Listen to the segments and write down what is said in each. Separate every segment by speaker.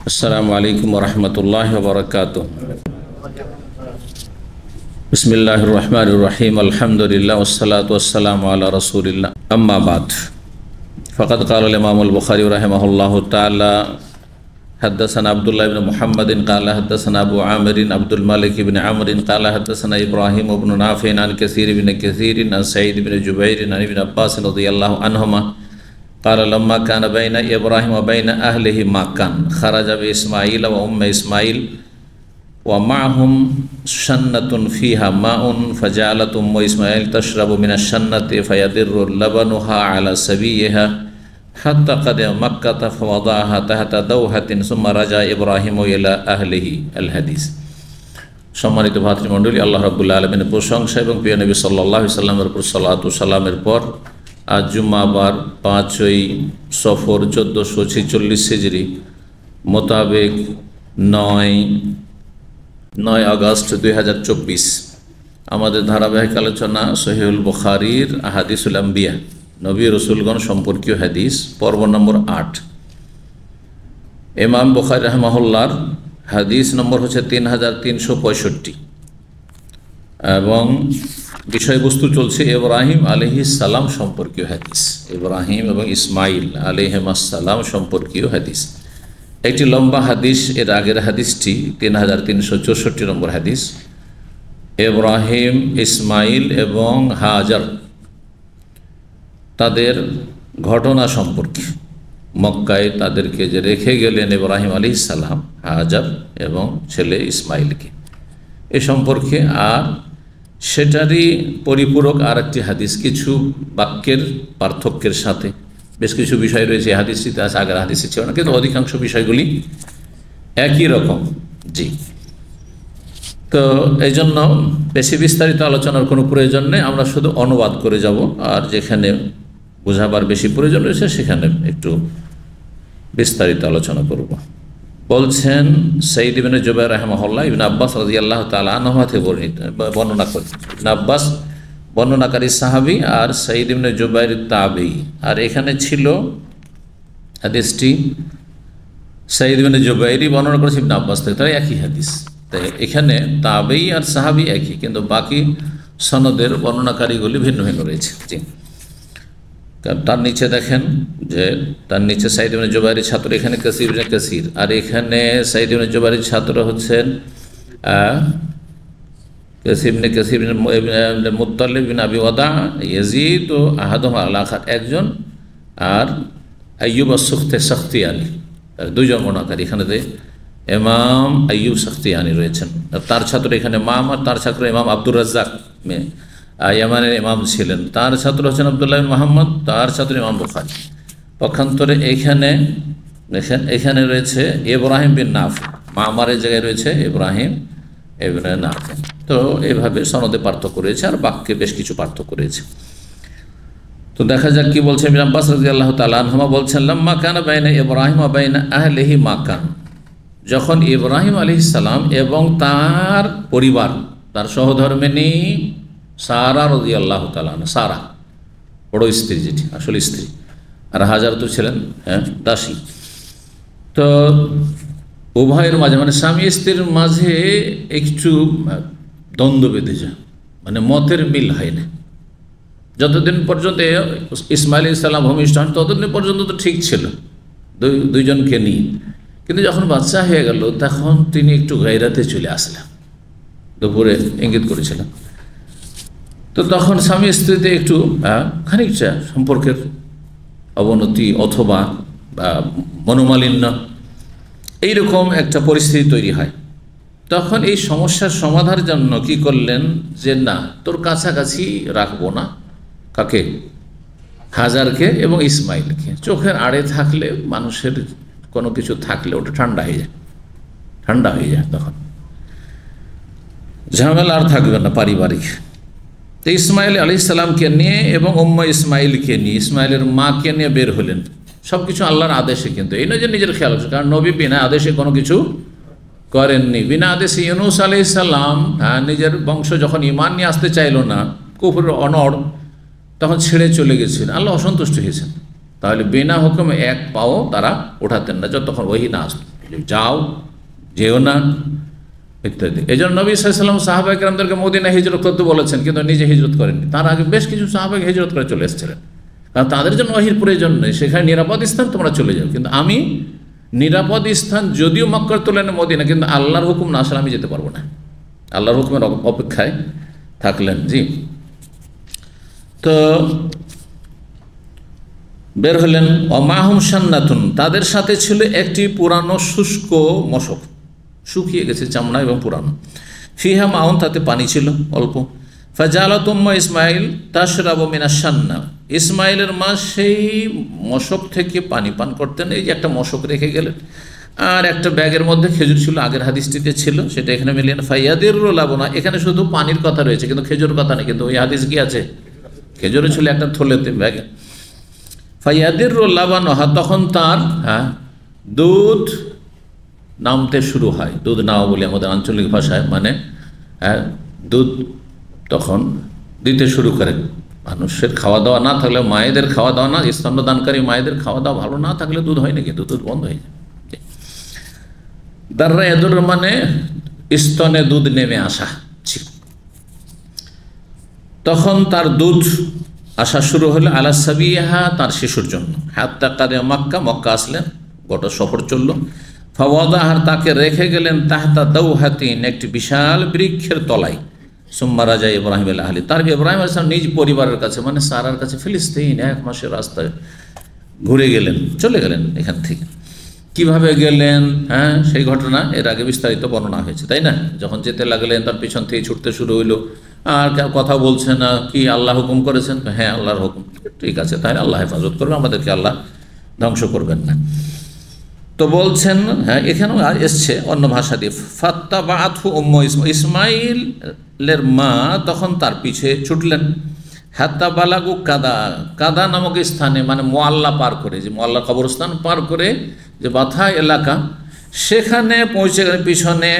Speaker 1: अस्सलामु अलैकुम वरहमतुल्लाहि वबरकातुह। बिस्मिल्लाहिर रहमानिर रहीम। अल्हम्दुलिल्लाह वस्सलातु वस्सलामु अला रसूलिल्लाह। अम्मा बाद फ़क़द क़ाल इमाम अल-बुख़ारी रहमहुल्लाहु तआला हद्दसना अब्दुल्लाह इब्न मुहम्मदिन क़ाल हद्दसना अबू आमिर अब्दुल मालिक इब्न अम्र क़ाल हद्दसना इब्राहीम इब्न नाफ़ि अन कसीर इब्न कसीर अन सईद इब्न जुबैर अन इब्न अब्बास रज़ियल्लाहु अन्हुमा क़ाल लम्मा कान बैन इब्राहीम व बैन अहलिही माकान खरज बिइस्माईल व उम्मे इस्माईल व माअहुम शन्नतुन फ़ीहा माउन फ़जअलत उम्मु इस्माईल तशरबु मिनश-शन्नति फ़यदिर्रु लबनुहा अला सबीहा हत्ता क़दिम मक्का फ़वदअहा तहता दौहतिन सुम्मा रजा इब्राहीम इला अहलिही। अल हदीस। सम्मानित भातृमंडলী, আল্লাহ রাব্বুল আলামিনের প্রশংসা এবং প্রিয় নবী সাল্লাল্লাহু আলাইহি সাল্লামের উপর সালাত ও সালামের পর আজ জুম্মাবার 5ই সফর 1446 হিজরি মোতাবেক 9 আগস্ট 2024 আমাদের ধারাবাহিক আলোচনা সহিহুল বুখারীর আহাদিসুল আম্বিয়া, নবী রসুলগণ সম্পর্কীয় হাদিস, পর্ব নম্বর 8। ইমাম বুখারী রাহিমাহুল্লাহর হাদিস নম্বর হচ্ছে 3365 এবং বিষয়বস্তু চলছে ইব্রাহিম আলাইহিস সালাম সম্পর্কীয় হাদিস, ইব্রাহিম এবং ইসমাইল আলাইহিস সালাম সম্পর্কীয় হাদিস। একটি লম্বা হাদিস, এর আগের হাদিসটি 3364 নম্বর হাদিস। ইব্রাহিম, ইসমাইল এবং হাজার তাদের ঘটনা সম্পর্কে, মক্কায় তাদেরকে যে রেখে গেলেন ইব্রাহিম আলাইহিস সালাম, হাজার এবং ছেলে ইসমাইলকে, এ সম্পর্কে আর সেটারই পরিপূরক আর একটি হাদিস, কিছু বাক্যের পার্থক্যের সাথে। বেশ কিছু বিষয় রয়েছে এই হাদিসটিতে, আছে, আগের হাদিসে ছিল না, কিন্তু অধিকাংশ বিষয়গুলি একই রকম। জি, তো এই জন্য বেশি বিস্তারিত আলোচনার কোনো প্রয়োজন নেই, আমরা শুধু অনুবাদ করে যাব, আর যেখানে বোঝাবার বেশি প্রয়োজন রয়েছে সেখানে একটু বিস্তারিত আলোচনা করব। বলছেন সঈদ ইবনে জুবাইর রাহিমাহুল্লাহ ইবনে আব্বাস রাদিয়াল্লাহু তাআলা আনহুমা থেকে বর্ণনা করেন। ইবনে আব্বাস বর্ণনাকারী সাহাবী আর সঈদ ইবনে জুবাইর তাবেঈ। আর এখানে ছিল হাদিসটি সঈদ ইবনে জুবাইরই বর্ণনা করেছে ইবনে আব্বাস থেকে, তাই একই হাদিস। তাই এখানে তাবেঈ আর সাহাবী একই, কিন্তু বাকি সনদের বর্ণনাকারীগুলি ভিন্ন ভিন্ন রয়েছে। জি, তার নিচে দেখেন যে তার নিচে সঈদ ইবনে জুবাইরের ছাত্র, এখানে কাসির ইবনে কাসির, আর এখানে সঈদ ইবনে জুবাইরের ছাত্র হচ্ছেন কাসির ইবনে কাসির ইবনে মুত্তালিব বিন আবি ওয়াদা, ইয়াজিদ ও আহাদুহুমা আল আখার একজন, আর আইয়ুব আস-সখতিয়ানি, দুইজন বর্ণনাকারী। এখানে ইমাম আইয়ুব সখতিয়ানি রয়েছেন, তার ছাত্র এখানে মামার, তার ছাত্র ইমাম আব্দুর রাজ্জাক ইয়ামানের ইমাম ছিলেন, তার ছাত্র হচ্ছেন আব্দুল্লাহ বিন মুহাম্মদ, তার ছাত্র ইমাম বুখারী। পক্ষান্তরে এখানে রয়েছে ইব্রাহিম বিন নাফি, মামারের জায়গায় রয়েছে ইব্রাহিম ইবনে নাফি। তো এইভাবে সনদে পার্থক্য রয়েছে, আর বাক্যে বেশ কিছু পার্থক্য রয়েছে। তো দেখা যাক কি বলছেন। ইবনে আব্বাস রাদিয়াল্লাহু তাআলা আনহুমা বলছেন, লাম্মা কানা বাইনা ইব্রাহিম ওয়া বাইনা আহলিহি মাকান, যখন ইব্রাহিম আলাইহিস সালাম এবং তার পরিবার, তার সহধর্মিণী সারা রাদিয়াল্লাহু তাআলা, সারা বড় স্ত্রী, যেটি আসলে স্ত্রী, আর হাজার তো ছিলেন দাসী। তো উভয়ের মাঝে, মানে স্বামী স্ত্রীর মাঝে একটু দ্বন্দ্ব বেঁধে যায়, মানে মতের মিল হয় না। যতদিন পর্যন্ত ইসমাইল আলাইহিস সালাম ভূমিষ্ঠ হন ততদিন পর্যন্ত তো ঠিক ছিল দুইজনকে নিয়ে, কিন্তু যখন বাচ্চা হয়ে গেল তখন তিনি একটু গায়রাতে চলে আসলেন, দুপুরে ইঙ্গিত করেছিলেন। তো তখন স্বামী স্ত্রীতে একটু খানিকটা সম্পর্কের অবনতি অথবা মনোমালিন্য, এইরকম একটা পরিস্থিতি তৈরি হয়। তখন এই সমস্যার সমাধানের জন্য কি করলেন, যে না, তোর কাছাকাছি রাখবো না, কাকে, হাজারকে এবং ইসমাইলকে। চোখের আড়ে থাকলে মানুষের কোনো কিছু থাকলে ওটা ঠান্ডা হয়ে যায়, তখন ঝামেলা আর থাকবে না পারিবারিক। তো ইসমাইল আলাইহিস সালামকে নিয়ে এবং উম্মে ইসমাইলকে নিয়ে, ইসমাইলের মাকে নিয়ে বের হলেন। সব কিছু আল্লাহর আদেশে, কিন্তু এই নয় যে নিজের খেয়াল হচ্ছে, কারণ নবী বিনা আদেশে কোনো কিছু করেননি। বিনা আদেশে ইউনূস আলাইহিস সালাম নিজের বংশ যখন ঈমান নিয়ে আসতে চাইল না, কুফরের অনড়, তখন ছেড়ে চলে গেছেন, আল্লাহ অসন্তুষ্ট হয়েছেন। তাহলে বিনা হুকুমে এক পাও তারা ওঠাতেন না যতক্ষণ ওহী না আসত। যাও, যেও না, ইত্যাদি। এই জন্য নবী সাল্লাল্লাহু আলাইহি ওয়াসাল্লাম সাহাবায়ে কেরামদেরকে মদিনা হিজরত করতে বলেছেন, কিন্তু নিজে হিজরত করেননি। তার আগে বেশ কিছু সাহাবা হিজরত করে চলে এসেছিলেন, কারণ তাদের জন্য ওহীর প্রয়োজন নেই, সেখানে নিরাপদ স্থান, তোমরা চলে যাও। কিন্তু আমি নিরাপদ স্থান যদিও মক্কার তুলনায় মদিনা, কিন্তু আল্লাহর হুকুম না আসলে আমি যেতে পারবো না, আল্লাহর হুকুমের অপেক্ষায় থাকলেন। জি, তো বের হলেন। অমাহুম সান্নাতুন, তাদের সাথে ছিল একটি পুরানো শুষ্ক মশক, শুকিয়ে গেছে চামড়া এবং পুরানো। ফিহা মাউন, তাতে পানি ছিল অল্প। ফাজালাত উম্মু ইসমাইল তাশরাবু মিনাশ সান্না, ইসমাইলের মা সেই মশক থেকে পানি পান করতেন। এই যে একটা মশক রেখে গেলেন, আর একটা ব্যাগের মধ্যে খেজুর ছিল, আগের হাদিসটিতে ছিল, সেটা এখানে মিলিয়ে ফাইয়াদির লাবনা, এখানে শুধু পানির কথা রয়েছে কিন্তু খেজুর কথা নেই। কিন্তু ওই হাদিস কি আছে, খেজুরও ছিল একটা থলেতে, ব্যাগে। ফাইয়াদির লাবানহা, তখন তার দুধ নামতে শুরু হয়। দুধ নাও বলি আমাদের আঞ্চলিক ভাষায়, মানে দুধ তখন দিতে শুরু করে। মানুষের খাওয়া দাওয়া না থাকলে, মায়েদের খাওয়া দাওয়া না, স্তন্যদানকারী মায়েদের খাওয়া দাওয়া ভালো না থাকলে দুধ হয় না, কিন্তু দুধ বন্ধ হয়ে যায়। দাররা এদুর মানে স্তনে দুধ নেমে আসা। তখন তার দুধ আসা শুরু হলো আলা সাবিহা, তার শিশুর জন্য। হাত্তা কাদে মক্কা, মক্কা আসলেন, গোটা সফর চলল। ফাওয়াদাহার, তাকে রেখে গেলেন তাহতা দাওহাতিন, একটি বিশাল বৃক্ষের তলায়। সুম্মা রাজা ইব্রাহিম আল আহলি, তার ইব্রাহিম আলাইহিস সালাম নিজ পরিবারের কাছে, মানে সারার কাছে, ফিলিস্তিন 1 মাসের রাস্তায় ঘুরে গেলেন, চলে গেলেন এখান থেকে। কিভাবে গেলেন, সেই ঘটনা এর আগে বিস্তারিত বর্ণনা হয়েছে, তাই না? যখন যেতে লাগলেন, তার পিছন থেকে ছুটতে শুরু হইলো, আর কথা বলছে না, কি আল্লাহ হুকুম করেছেন? হ্যাঁ, আল্লাহর হুকুম। ঠিক আছে, তাহলে আল্লাহ হেফাজত করবে, আমাদেরকে আল্লাহ ধ্বংস করবেন না। তো বলছেন, হ্যাঁ, এখানেও এসছে অন্য ভাষা দিয়ে, ফাত্তাবাআতহু উম্মু ইসমাইলের মা তখন তার পিছে ছুটলেন। হাত্তা বালাগু কাদা, কাদা নামক স্থানে, মানে মোয়াল্লা পার করে, যে মোয়াল্লা কবরস্থান পার করে যে বাথা এলাকা, সেখানে পৌঁছে গেলেন। পিছনে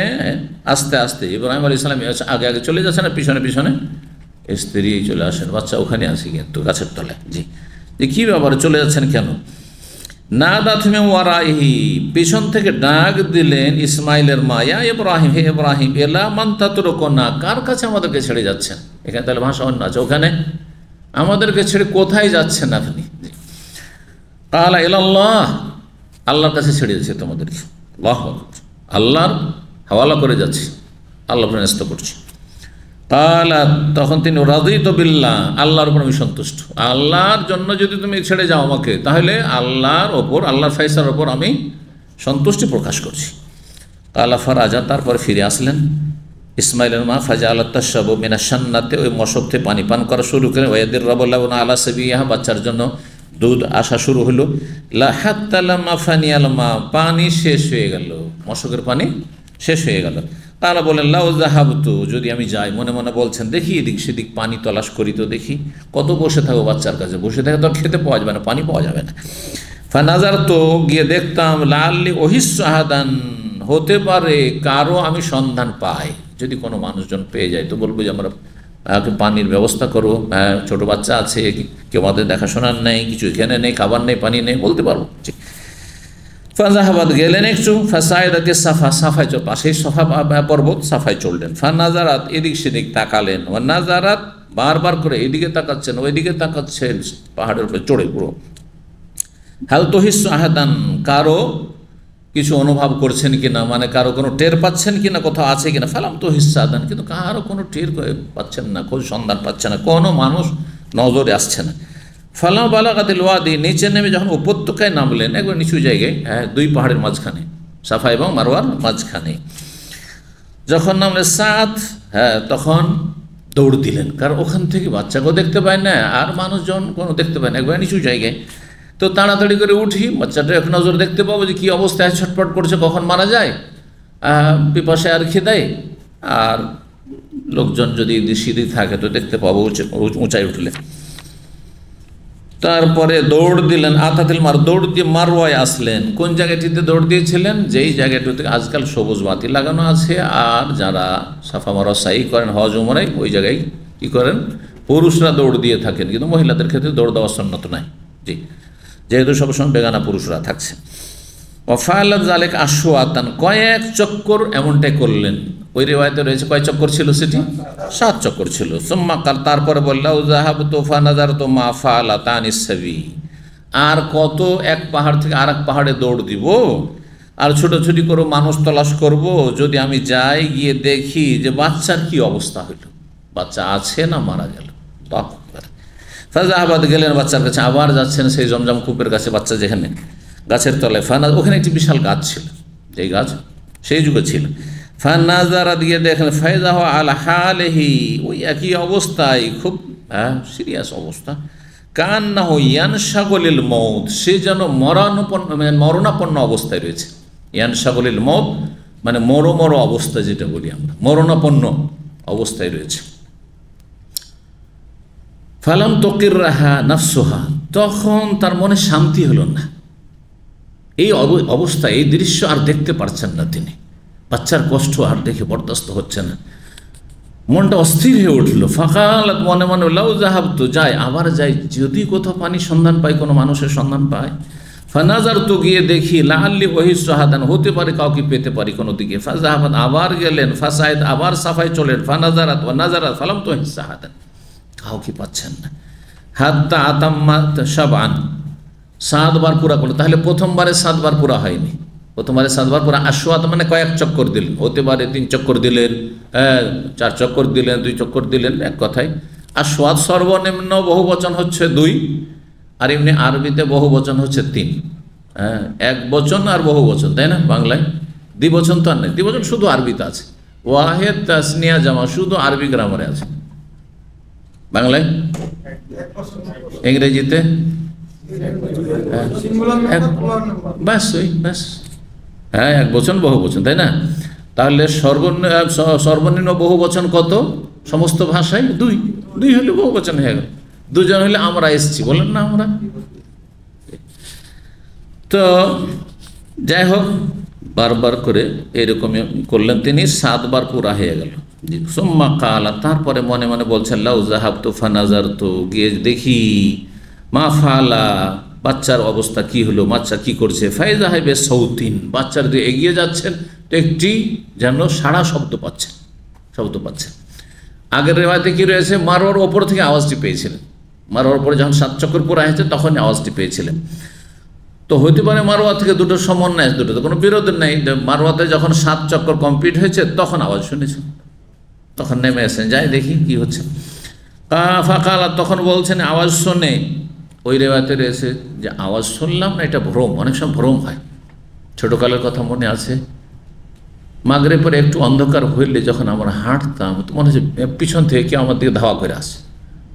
Speaker 1: আস্তে আস্তে ইব্রাহিম আলাইহিস সালাম আগে আগে চলে যাচ্ছেন, আর পিছনে পিছনে স্ত্রী চলে আসেন, বাচ্চা ওখানে আসি কিন্তু গাছের তলায়। জি, যে কী ব্যাপার, চলে যাচ্ছেন কেন? না দাথমে ওয়ারাইহি, পিছন থেকে ডাক দিলেন ইসমাইলের মা, ইয়া ইব্রাহিম, হে ইব্রাহিম, এলা মান তাতরুকুনা, কার কাছে আমাদেরকে ছেড়ে যাচ্ছেন? এখানে তাহলে ভাষা অন্য আছে, ওখানে আমাদেরকে ছেড়ে কোথায় যাচ্ছেন আপনি? কালা ইলাল্লাহ, আল্লাহর কাছে ছেড়ে যাচ্ছে তোমাদেরকে, আল্লাহর হাওয়ালা করে যাচ্ছি, আল্লাহ ন্যস্ত করছি। কালা, তখন তিনি রাদিতু বিল্লাহ, আল্লাহর উপর আমি সন্তুষ্ট, আল্লাহর জন্য যদি তুমি ছেড়ে যাও আমাকে, তাহলে আল্লাহর ওপর, আল্লাহর ফয়সালার ওপর আমি সন্তুষ্টি প্রকাশ করছি। কালা ফারাজা, তারপরে ফিরে আসলেন ইসমাইলের মা। ফাজা আল্লাহ তাশাবু মিনা সান্নাতে, ওই মশকতে পানি পান করা শুরু করে। ওয়াদির রাবুল্লাহ আলা সাবিহা, বাচ্চার জন্য দুধ আসা শুরু হলো। হাত্তা লাম্মা ফানিয়াল মা, পানি শেষ হয়ে গেল, মশকের পানি শেষ হয়ে গেল। তারা বলেন লাউ যাহাবতু, যদি আমি যাই, মনে মনে বলছেন, দেখি এদিক সেদিক পানি তলাশ করি, তো দেখি কত বসে থাকবো বাচ্চার কাছে, বসে থাকে তো খেতে পাওয়া যাবে না, পানি পাওয়া যাবে না। ফানাজার, তো গিয়ে দেখতাম, লাল্লি ওহিসাহাদান, হতে পারে কারো আমি সন্ধান পাই, যদি কোনো মানুষজন পেয়ে যায় তো বলবো যে আমরা পানির ব্যবস্থা করো, ছোট বাচ্চা আছে, কেউ আমাদের দেখাশোনার নেই, কিছু এখানে নেই, খাবার নেই, পানি নেই, বলতে পারবো। ফাজাহাবাদ, গেলেন একটু। ফাসায়দাতে সাফা, সাফায় চল, পাশেই সাফা পর্বত, সাফায় চললেন। ফানাজারাত, এদিক সেদিক তাকালেন। ও নাজারাত, বারবার করে এদিকে তাকাচ্ছেন, ওইদিকে তাকাচ্ছেন, পাহাড়ের উপরে চড়ে পুরো। হাল তহিসু আহাদান, কারো কিছু অনুভব করছেন কিনা, মানে কারো কোনো টের পাচ্ছেন কিনা, কোথাও আছে কিনা। ফালাম তহিসু আহাদান, কিন্তু কারো কোনো টের পাচ্ছেন না, খোঁজ সন্ধান পাচ্ছে না, কোনো মানুষ নজরে আসছে না। ফালা বালাগাতিল ওয়াদি, নিচে নেমে যখন উপত্যকায় নামলেন, একবার নিচু জায়গায়, দুই পাহাড়ের মাঝখানে, সাফা এবং মারওয়ার মাঝখানে যখন নামলেন, সাত, তখন দৌড় দিলেন, কারণ ওখান থেকে বাচ্চাকেও দেখতে পায় না, আর মানুষজন কোনো দেখতে পায় না, একবার নিচু জায়গায়। তো তাড়াতাড়ি করে উঠি, বাচ্চাটা এক নজর দেখতে পাবো যে কী অবস্থায় ছটফট করছে, কখন মারা যায়, পিপাসায় আর খিদায়, আর লোকজন যদি সিঁড়ি থাকে তো দেখতে পাবো উঁচাই উঠলে। তারপরে দৌড় দিলেন, আতাতিল মার, দৌড় দিয়ে মারওয়ায় আসলেন। কোন জায়গাটিতে দৌড় দিয়েছিলেন? যেই জায়গাটিতে আজকাল সবুজ বাতি লাগানো আছে, আর যারা সাফা মারওয়া সাই করেন হজ উমরায়, ওই জায়গায় কী করেন, পুরুষরা দৌড় দিয়ে থাকেন, কিন্তু মহিলাদের ক্ষেত্রে দৌড় দেওয়ার সন্ন্যত নাই। জি, যেহেতু সবসময় বেগানা পুরুষরা থাকছে। ওয়াফালাত যালিকা আশওয়াতান, কয়েক চক্কর এমনটাই করলেন। ওই রিওয়ায়াতে রয়েছে কয় চক্কর ছিল সেটি? 7 চক্কর ছিল। সুম্মা কাল, তারপরে বললাম যাহাবতু ফানাযারতু মা ফালাতানিস সাবী, আর কত এক পাহাড় থেকে আর এক পাহাড়ে দৌড় দিব, আর ছোটাছুটি করে মানুষ তলাশ করব, যদি আমি যাই গিয়ে দেখি যে বাচ্চার কি অবস্থা হইল, বাচ্চা আছে না মারা গেল। ফাযাহাবাত, গেলেন বাচ্চার কাছে, আবার যাচ্ছেন সেই জমজম কূপের কাছে, বাচ্চা যেখানে গাছের তলায়। ওখানে একটি বিশাল গাছ ছিল, যেই গাছ সেই যুগে ছিল। ফানাযারা, দিয়ে দেখেন, ফাইযাহু আলা হালিহি, ওই একই অবস্থায়, খুব সিরিয়াস অবস্থা। কান্নাহু ইয়ানশাগুলিল মউত, সে যেন মরণাপন্ন অবস্থায় রয়েছে। ইয়ানশাগুলিল মউত মানে মর অবস্থা, যেটা বলি আমরা, মরণাপন্ন অবস্থায় রয়েছে। ফালাম তকিররাহা নাফসুহা, তখন তার মনে শান্তি হলো না। এই অবস্থা, এই দৃশ্য আর দেখতে পারছেন না তিনি। বাচ্চার কষ্ট আর দেখে বরদাস্ত হচ্ছে না, মনটা অস্থির হয়ে উঠল। ফাকালাত, মনে মনে, লাউ যাহাবতু, যাই, আবার যাই, যদি কোথাও পানি সন্ধান পাই, কোনো মানুষের সন্ধান পাই। ফানাযারতু, গিয়ে দেখি, লাআল্লি ওয়াহিসু আহাদান, হতে পারে কাউকে পেতে পারি কোনো দিকে। ফাযাহাবাত, আবার গেলেন। ফাসাইদ, আবার সাফাই চলেন। ফানাযারাত ওয়া নাযারাত ফালাম তুহিস আহাদান, কাউকে পাচ্ছেন না। হাত্তা আতাম্মাত সাবআন, 7 বার পুরা করলো। তাহলে প্রথমবারে 7 বার পুরা হয়নি, প্রথমবারে 7 বার পুরা। আশওয়াত মানে কয়েক চক্কর দিলেন, হতে পারে 3 চক্কর দিলেন, 4 চক্কর দিলেন, 2 চক্কর দিলেন, এক কথায়। আশওয়াত সর্বনিম্ন বহু বচন হচ্ছে 2, আর এমনি আরবিতে বহু বচন হচ্ছে 3। এক বচন আর বহু বচন, তাই না? বাংলায় দ্বিবচন তো আর নেই, দ্বিবচন শুধু আরবিতে আছে। ওয়াহেদ, তাসনিয়া, জামা শুধু আরবি গ্রামারে আছে। বাংলায়, ইংরেজিতে ব্যাস, ওই ব্যাস, এক বচন বহু বচন, তাই না? তাহলে সর্বনিম্ন বহু বচন কত সমস্ত ভাষায়? 2 হলে বহু বচন হয়ে গেল। 2 জন হলে আমরা এসছি, বলেন না আমরা। তো যাই হোক, বারবার করে এরকম করলেন তিনি, 7 বার পুরা হয়ে গেল। সুম্মা কালা, তারপরে মনে মনে বলছেন, লাউ যাহাবতু ফানাযারতু, গিয়ে দেখি, মা ফালা, বাচ্চার অবস্থা কি হলো, বাচ্চা কি করছে। ফাইযা হাইবে সৌতিন, বাচ্চার দিয়ে এগিয়ে যাচ্ছেন, একটি যেন সাড়া শব্দ পাচ্ছেন। আগের রেওয়ায়তে কি রয়েছে, মারোয়ার ওপর থেকে আওয়াজটি পেয়েছিলেন। মারোয়ার ওপরে যখন 7 চক্কর পুরা হয়েছে তখনই আওয়াজটি পেয়েছিলেন। তো হতে পারে মারোয়া থেকে দুটো সমন্বয়, দুটোতে কোনো বিরোধ নেই। মারোয়াতে যখন 7 চক্কর কমপ্লিট হয়েছে তখন আওয়াজ শুনেছেন, তখন নেমে এসেছেন, যাই দেখি কি হচ্ছে। ফাকালা, তখন বলছেন আওয়াজ শুনে, ওই রেওয়ায়তে রয়েছে যে আওয়াজ শুনলাম না, এটা ভ্রম। অনেক সময় ভ্রম হয়। ছোটোকালের কথা মনে আছে, মাগরিবের পরে একটু অন্ধকার হইলে যখন আমরা হাঁটতাম, তো মনে হচ্ছে পিছন থেকে কেউ আমার দিকে ধাওয়া করে আসে,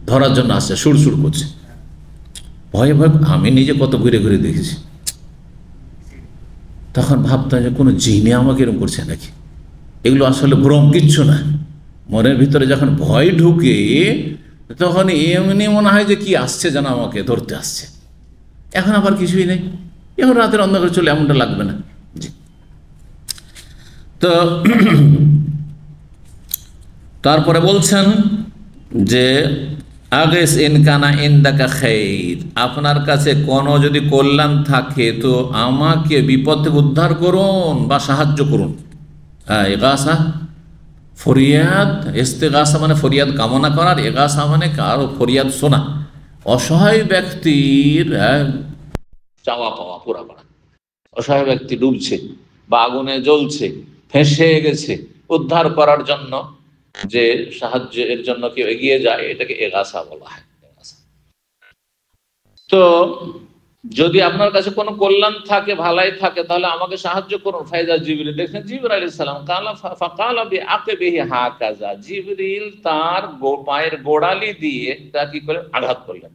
Speaker 1: ধরার জন্য আসছে, সুড়সুড় করছে। ভয়ে ভয়ে আমি নিজে কত ঘুরে ঘুরে দেখেছি। তখন ভাবতাম যে কোনো জিনে আমাকে এরকম করছে নাকি। এগুলো আসলে ভ্রম, কিচ্ছু না। মনের ভিতরে যখন ভয় ঢুকে তখন এমনি মনে হয় যে কি আসছে যেন আমাকে ধরতে আসছে। এখন আবার কিছুই নেই, এখন রাতের অন্ধকার চলে এমনটা লাগবে না। জি। তো তারপরে বলছেন যে আগেস ইনকানা ইনদাকা খাইর, আপনার কাছে কোনো যদি কল্যাণ থাকে তো আমাকে বিপদ থেকে উদ্ধার করুন বা সাহায্য করুন। এগাসা ফরিয়াদ, ইস্তেগাসা মানে ফরিয়াদ কামনা করার, এগাসা মানে কারো ফরিয়াদ শোনা, অসহায় ব্যক্তির চাওয়া পাওয়া পুরা করা। অসহায় ব্যক্তি ডুবছে বা আগুনে জ্বলছে, ফেঁসে গেছে, উদ্ধার করার জন্য যে সাহায্যের জন্য কেউ এগিয়ে যায়, এটাকে এগাসা বলা হয়। তো যদি আপনার কাছে কোনো কল্যাণ থাকে, ভালাই থাকে, তাহলে আমাকে সাহায্য করুন। ফাইজা জিবরিল, দেখেন জিবরিল আলাইহিস সালাম, কালা ফাকালা বিআকিবিহি হাকাযা, জিবরিল তার পায়ের গোড়ালি দিয়ে তা কি করে আঘাত করলেন।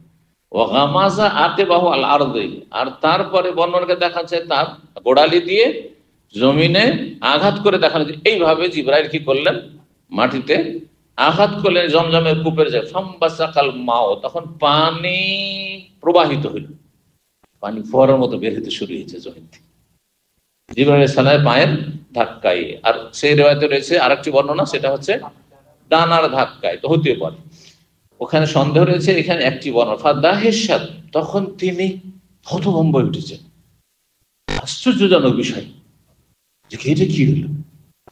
Speaker 1: ওয়া গামাযা আকিবাহু আল আরদি, আর তারপরে বর্ণনাকে দেখাচ্ছে তার গোড়ালি দিয়ে জমিনে আঘাত করে দেখানো, এইভাবে জিবরাইল কি করলেন, মাটিতে আঘাত করলেন জমজমের কূপের যায়। ফামবাসাকাল মাও, তখন পানি প্রবাহিত হইল, পানি ফোয়ারার মতো বের হতে শুরু হয়েছে জমিন থেকে জিবরাইল আলাইহিস সালামের পায়ের ধাক্কায়। আর সেই রিওয়ায়াতে রয়েছে আরেকটি বর্ণনা, সেটা হচ্ছে ডানার ধাক্কায়, তো হতে পারে, ওখানে সন্দেহ রয়েছে। এখানে একটি বর্ণনা ফাদাহিসাত, তখন তিনি হতভম্ব হয়ে উঠেছেন, আশ্চর্যজনক বিষয় যে এটা কি হলো,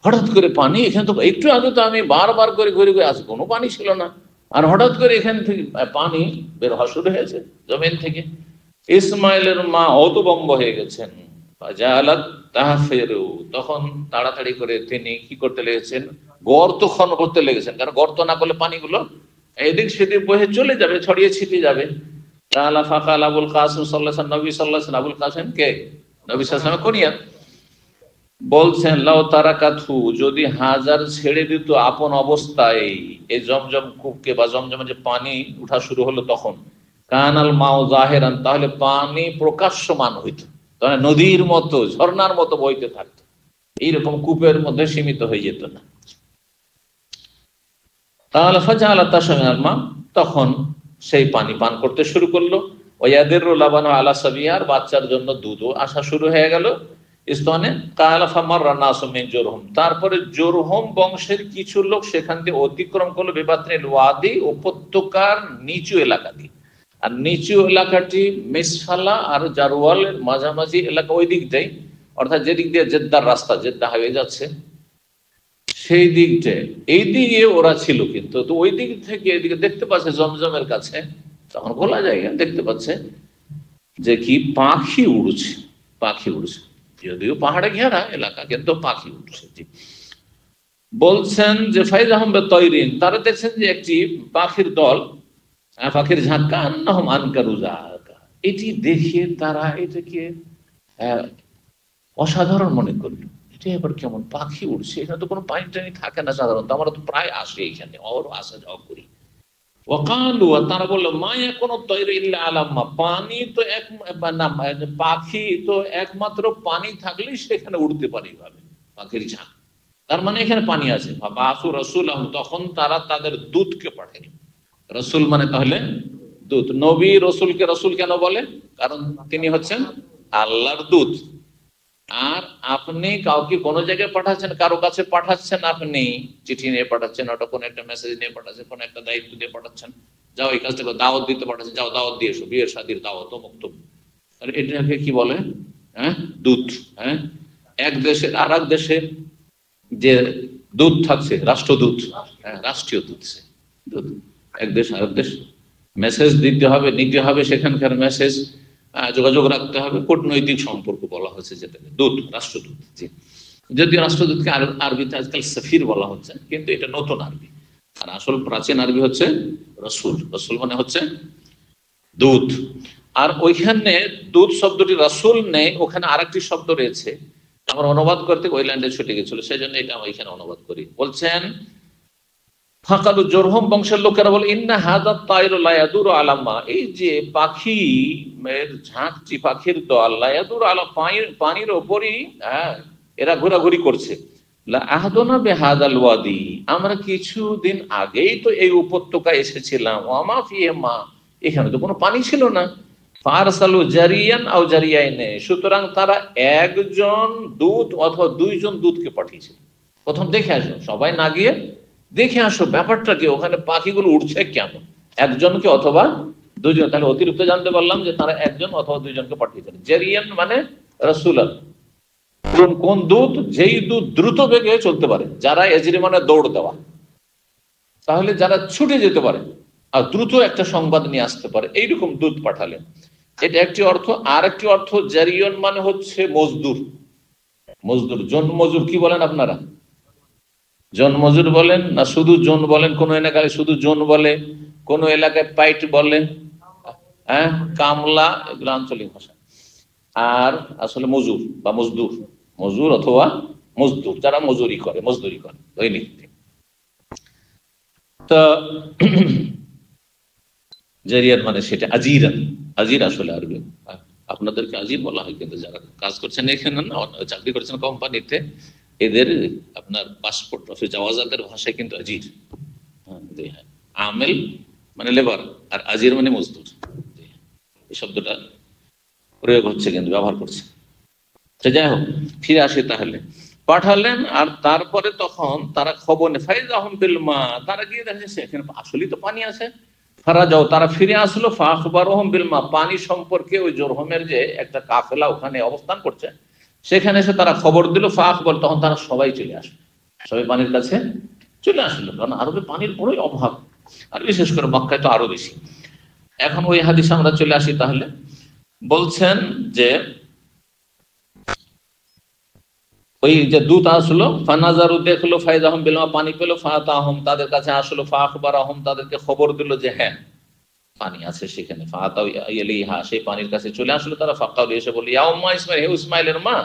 Speaker 1: হঠাৎ করে পানি, এখানে তো একটু আগে তো আমি বারবার করে ঘুরে ঘুরে আসি, কোনো পানি ছিল না, আর হঠাৎ করে এখান থেকে পানি বের হওয়া শুরু হয়েছে জমিন থেকে। ইসমাইলের মা হতভম্ব হয়ে গেছেন। তখন তাড়াতাড়ি করে তিনি কি করতে লেগেছেন, গর্ত খনন করতে লেগেছেন, কারণ গর্ত না করলে পানিগুলো এদিক সেদিক বহে চলে যাবে, ছড়িয়ে ছিটিয়ে যাবে। আবুল কাসেম সাল্লাল্লাহু নবী সাল্লাল্লাহু আলাইহি আবুল কাসেম কে, নবী সাল্লাল্লাহু আলাইহি ওয়াসাল্লাম কুনিয়াত। বলছেন লাউ তারাকাতহু, যদি হাজার ছেড়ে দিত আপন অবস্থায় এই জমজম কূপকে বা জমজমের যে পানি উঠা শুরু হলো তখন, কানাল মাও জাহেরান, তাহলে পানি প্রকাশ্যমান হইত, তাহলে নদীর মতো ঝর্ণার মতো বইতে থাকতো, এইরকম কূপের মধ্যে সীমিত হয়ে যেত না। তাহলে ফাজাআলা তাশমিনাল মা, তখন সেই পানি পান করতে শুরু করলো। ওয়ায়াদিরু লাবানু আলা সাবিয়ার, বাচ্চার জন্য দুধও আসা শুরু হয়ে গেল স্তনে। কালা ফামাররা নাসু মিন জুরহুম, তারপরে জুরহুম বংশের কিছু লোক সেখান থেকে অতিক্রম করলো বিবাতনিল ওয়াদি, উপত্যকার নিচু এলাকা দিয়ে। আর নিচু এলাকাটি মিসফালা আর জারওয়ালের মাঝামাঝি এলাকা, ওই দিকটাই, অর্থাৎ যেদিক দিয়ে জেদ্দার রাস্তা, জেদ্দা হাইওয়ে যাচ্ছে সেই দিকটা, এই দিকে ওরা ছিল। কিন্তু তো ওই দিক থেকে এদিকে দেখতে পাচ্ছে জমজমের কাছে, তখন খোলা জায়গা, দেখতে পাচ্ছে যে কি পাখি উড়ছে, পাখি উড়ছে, যদিও পাহাড়ে ঘেরা এলাকা কিন্তু পাখি উঠছে। বলছেন যে ফাইজ আহমেদ তৈরিন, তারা দেখছেন যে একটি পাখির দল, পাখির ঝাঁকা, আন্নাহুম আনকারুজা, এটি দেখে তারা এটাকে অসাধারণ মনে করলো। এটা এবার কেমন পাখি উঠছে, এখানে তো কোনো পানি টানি থাকে না সাধারণত, আমরা তো প্রায় আসি এখানে, ওর আসা যাওয়া করি। ওয়াকালু, তারা বললো মায়া কোন তৈরি ইল্লা আলাম্মা, পানি তো এক না, পাখি তো একমাত্র পানি থাকলেই সেখানে উঠতে পারে, ভাবে পাখির ঝাঁক, তার মানে এখানে পানি আছে। বাসু রসুল, তখন তারা তাদের দূতকে পাঠালো। রসুল মানে তাহলে দূত। নবী রসুলকে রসুল কেন বলে? কারণ তিনি হচ্ছেন আল্লাহর দূত। আর আপনি কাউকে কোনো জায়গায় পাঠাচ্ছেন, কারো কাছে পাঠাচ্ছেন, আপনি চিঠি নিয়ে পাঠাচ্ছেন, ওটা কোনো একটা মেসেজ নিয়ে পাঠাচ্ছেন, কোনো একটা দায়িত্ব দিয়ে পাঠাচ্ছেন, যাও এই কাজটা দাওয়াত দিতে পাঠাচ্ছেন, যাও দাওয়াত দিয়ে এসো, বিয়ের শাদীর দাওয়াত অমুক তমুক, তাহলে এটাকে কি বলে? হ্যাঁ, দূত। হ্যাঁ, এক দেশের আর এক দেশে যে দূত থাকছে, রাষ্ট্রদূত, হ্যাঁ, রাষ্ট্রীয় দূত, সে দূত। এক দেশ আর এক দেশ মেসেজ দিতে হবে, নিতে হবে, সেখানকার মেসেজ যোগাযোগ রাখতে হবে, কূটনৈতিক সম্পর্ক বলা হচ্ছে যেটাকে দূত, রাষ্ট্রদূত। জি, যদিও রাষ্ট্রদূতকে আরবিতে আজকাল সফির বলা হচ্ছে, কিন্তু এটা নতুন আরবি, আর আসল প্রাচীন আরবি হচ্ছে রসুল। রসুল মানে হচ্ছে দূত। আর ওইখানে দূত শব্দটি রসুল নেই, ওখানে আরেকটি শব্দ রয়েছে, আমার অনুবাদ করতে ওই লাইনটা ছুটে গেছিল, সেই জন্য এটা আমি এখানে অনুবাদ করি। বলছেন ফাকালু, জোরহম বংশের লোকেরা বলে ইন্না হাদা তাইরু লা ইয়াদুরু আলাম্মা, এই যে পাখি এর ঝাঁকটি, পাখির দল, লা ইয়াদুরু আলা, পানির ওপরই এরা ঘোরাঘুরি করছে। লা আহদনা বিহাদাল ওয়াদি, আমরা কিছুদিন আগেই তো এই উপত্যকায় এসেছিলাম, ওয়ামা ফিহি মা, এখানে তো কোনো পানি ছিল না। ফারসালু জারিয়ান আও জারিয়াইনে, সুতরাং তারা একজন দূত অথবা দুইজন দূতকে পাঠিয়েছিল। প্রথম দেখে আসো, সবাই না গিয়ে দেখে আসো ব্যাপারটা কি, ওখানে পাখিগুলো উঠছে কেন, একজনকে অথবা দুজন। তাহলে অতিরিক্ত জানতে পারলাম যে তারা একজন অথবা দুইজনকে পাঠিয়েছেন। জারিয়ান মানে রাসূলান, কোন দূত? যেই দূত দ্রুত বেগে চলতে পারে, যারা এজরি মানে দৌড় দেওয়া, তাহলে যারা ছুটে যেতে পারে আর দ্রুত একটা সংবাদ নিয়ে আসতে পারে, এইরকম দূত পাঠালেন। এটা একটি অর্থ। আর একটি অর্থ জারিয়ন মানে হচ্ছে মজদুর। মজদুর, জন মজুর কি বলেন আপনারা? জন মজুর বলেন না শুধু জন বলেন? কোন এলাকায় শুধু জন বলে, কোন এলাকায় পাইট বলে, হ্যাঁ, কামলা, এগুলো আঞ্চলিক ভাষা। আর আসলে মজুর বা মজদুর, মজুর অথবা মজদুর, যারা মজুরি করে দৈনিক। তো জারিয়ান মানে সেটা আজিরান, আজির আসলে আরবি, আপনাদেরকে আজির বলা হয়, কিন্তু যারা কাজ করছেন এখানে না, চাকরি করছেন কোম্পানিতে, এদের আপনার পাসপোর্ট অফিস জাওয়াজাতের ভাষায় কিন্তু আজির। হ্যাঁ, আমেল মানে লেবার, আর আজির মানে মজদুর। এই শব্দটা প্রয়োগ হচ্ছে, কিন্তু ব্যবহার করছে। যাই হোক, ফিরে আসে। তাহলে পাঠালেন, আর তারপরে তখন তারা খবর নেই, ফাইজ আহম বিল মা, তারা গিয়ে দেখে সেখানে আসলেই তো পানি আছে। ফারাজাও, তারা ফিরে আসলো, ফাখবারহুম বিল মা, পানি সম্পর্কে ওই জোরহমের যে একটা কাফেলা ওখানে অবস্থান করছে, সেখানে এসে তারা খবর দিল। ফাখবর, তখন তারা সবাই চলে আসলো, সবাই পানির কাছে চলে আসলো, কারণ আরবে পানির বড়ই অভাব, আর বিশেষ করে মক্কায় তো আরো বেশি। এখন ওই হাদিস আমরা চলে আসি, তাহলে বলছেন যে ওই যে দূত আসলো, ফানাজারু, দেখলো, ফাইজাহুম বিল মা, পানি পেলো, ফাতাহুম, তাদের কাছে আসলো, ফাখবারাহুম, তাদেরকে খবর দিল যে হ্যাঁ পানি আছে সেখানে। ফাতাউ ইলাইহা, সেই পানির কাছে চলে আসলো তারা। ফাকাউ, এসে বলল, ইয়া উম্মা ইসমাইল, হে ইসমাইলের মা,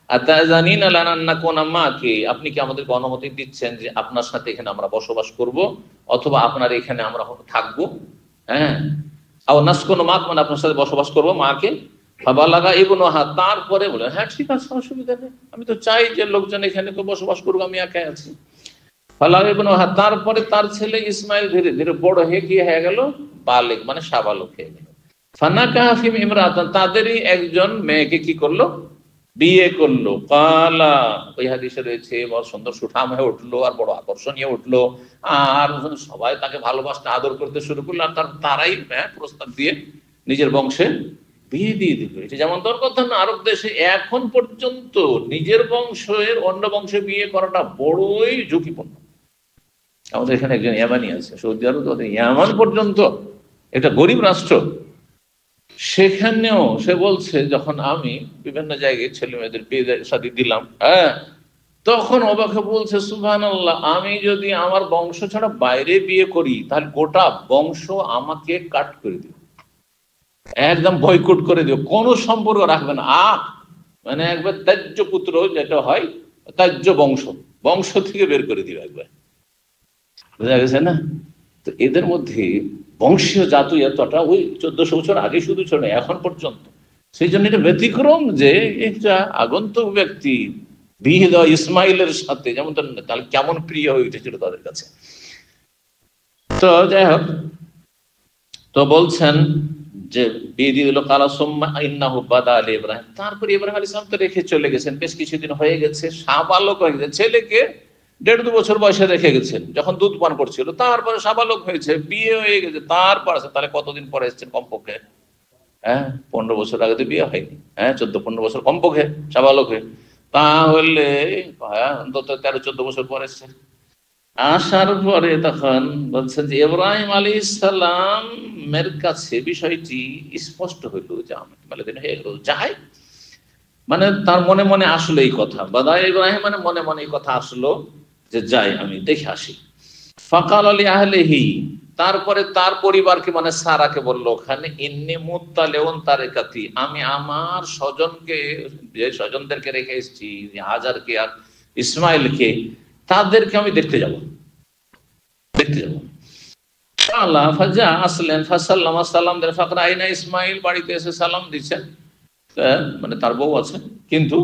Speaker 1: আতাজানিনা লানা আন নাকুনা মাকি, আপনি কি আমাদেরকে অনুমতি দিচ্ছেন যে আপনার সাথে এখানে আমরা বসবাস করব, অথবা আপনার এখানে আমরা থাকবো? হ্যাঁ, আও নাসকুনু মাক, মানে আপনার সাথে বসবাস করব, মাকে। ফাবালাগা ইবনুহা, তারপরে বলে হ্যাঁ ঠিক আছে, অসুবিধা নেই, আমি তো চাই যে লোকজন এখানে তো বসবাস করবো, আমি একাই আছি। ফালাগা ইবনুহা, তারপরে তার ছেলে ইসমাইল ধীরে ধীরে বড় হয়ে কি হয়ে গেল, বালেগ, মানে সাবালক হয়ে গেল। ফানাকাহা ফিম ইমরাতান, তাদেরই একজন মেয়েকে কি করলো, বিয়ে করলো। কালা, ওই হাদিসে রয়েছে বড় সুন্দর সুঠাম হয়ে উঠলো, আর বড় আকর্ষণীয় উঠলো, আর সবাই তাকে ভালোবাসতে আদর করতে শুরু করলো, আর তারাই প্রস্তাব দিয়ে নিজের বংশে বিয়ে দিয়ে দিল। এটা যেমন তোর কথা না, আরব দেশে এখন পর্যন্ত নিজের বংশের অন্য বংশে বিয়ে করাটা বড়ই ঝুঁকিপূর্ণ। আমাদের এখানে একজন ইয়ামানি আছে, সৌদি আরব, ইয়ামান পর্যন্ত একটা গরিব রাষ্ট্র, সেখানেও সে বলছে যখন আমি বিভিন্ন জায়গায় ছেলে মেয়েদের বিয়ে শাদী দিলাম, হ্যাঁ, তখন অবাকে বলছে, সুবহানাল্লাহ, আমি যদি আমার বংশ ছাড়া বাইরে বিয়ে করি তাহলে গোটা বংশ আমাকে কাট করে দিও, একদম বয়কট করে দিও, কোনো সম্পর্ক রাখবে না। মানে একবার ত্যায্য পুত্র যেটা হয়, ত্যায্য বংশ, বংশ থেকে বের করে দিও একবার, বোঝা গেছে না? তো এদের মধ্যে বংশীয় জাতীয়তাটা ওই 1400 বছর আগে শুধু ছিল না, এখন পর্যন্ত। সেই জন্য এটা ব্যতিক্রম যে একটা আগন্তুক ব্যক্তি বিয়ে দেওয়া ইসমাইলের সাথে, যেমন তাহলে কেমন প্রিয় হয়ে উঠেছিল তাদের কাছে। তো যাই হোক, তো বলছেন যে বিয়ে দিয়ে দিল। কালা সুম্মা ইন্নাহু বাদা আলী ইব্রাহিম, তারপরে ইব্রাহিম আলাইহিস সালাম তো রেখে চলে গেছেন, বেশ কিছুদিন হয়ে গেছে, সাবালক হয়ে গেছে, ছেলেকে 1.5-2 বছর বয়সে রেখে গেছেন যখন দুধ পান করছিল, তারপরে সাবালক হয়েছে, বিয়ে হয়ে গেছে, তারপর আছে, তাহলে কতদিন পরে এসেছেন কমপক্ষে? হ্যাঁ, 15 বছর আগে তো বিয়ে হয়নি, হ্যাঁ 14-15 বছর কমপক্ষে সাবালক হয়ে, তাহলে অন্তত 13-14 বছর পরে এসছেন। আসার পরে তখন বলছেন যে ইব্রাহিম আলাইহিস সালামের কাছে বিষয়টি স্পষ্ট হইল যে আমার দিন হয়ে গেল, যাই, মানে তার মনে মনে আসলো এই কথা, বাদা ইব্রাহিম, মানে মনে মনে এই কথা আসলো যে যাই আমি দেখে আসি। ফাকাল আলী আহলিহি, তারপরে তার পরিবারকে, মানে সারাকে বললো, ওখানে ইন্নী মুত্তালিউন তারিকাতি, আমি আমার স্বজনকে, যে স্বজনদেরকে রেখে এসেছি, হাজারকে আর ইসমাইলকে, তাদেরকে আমি দেখতে যাব। আল্লাহ ফাজা আসলেন, ফাসাল্লামা, সালাম দেন, ফাকরা আইনা ইসমাইল, বাড়িতে এসে সালাম দিচ্ছেন, মানে তার বউ আছে, কিন্তু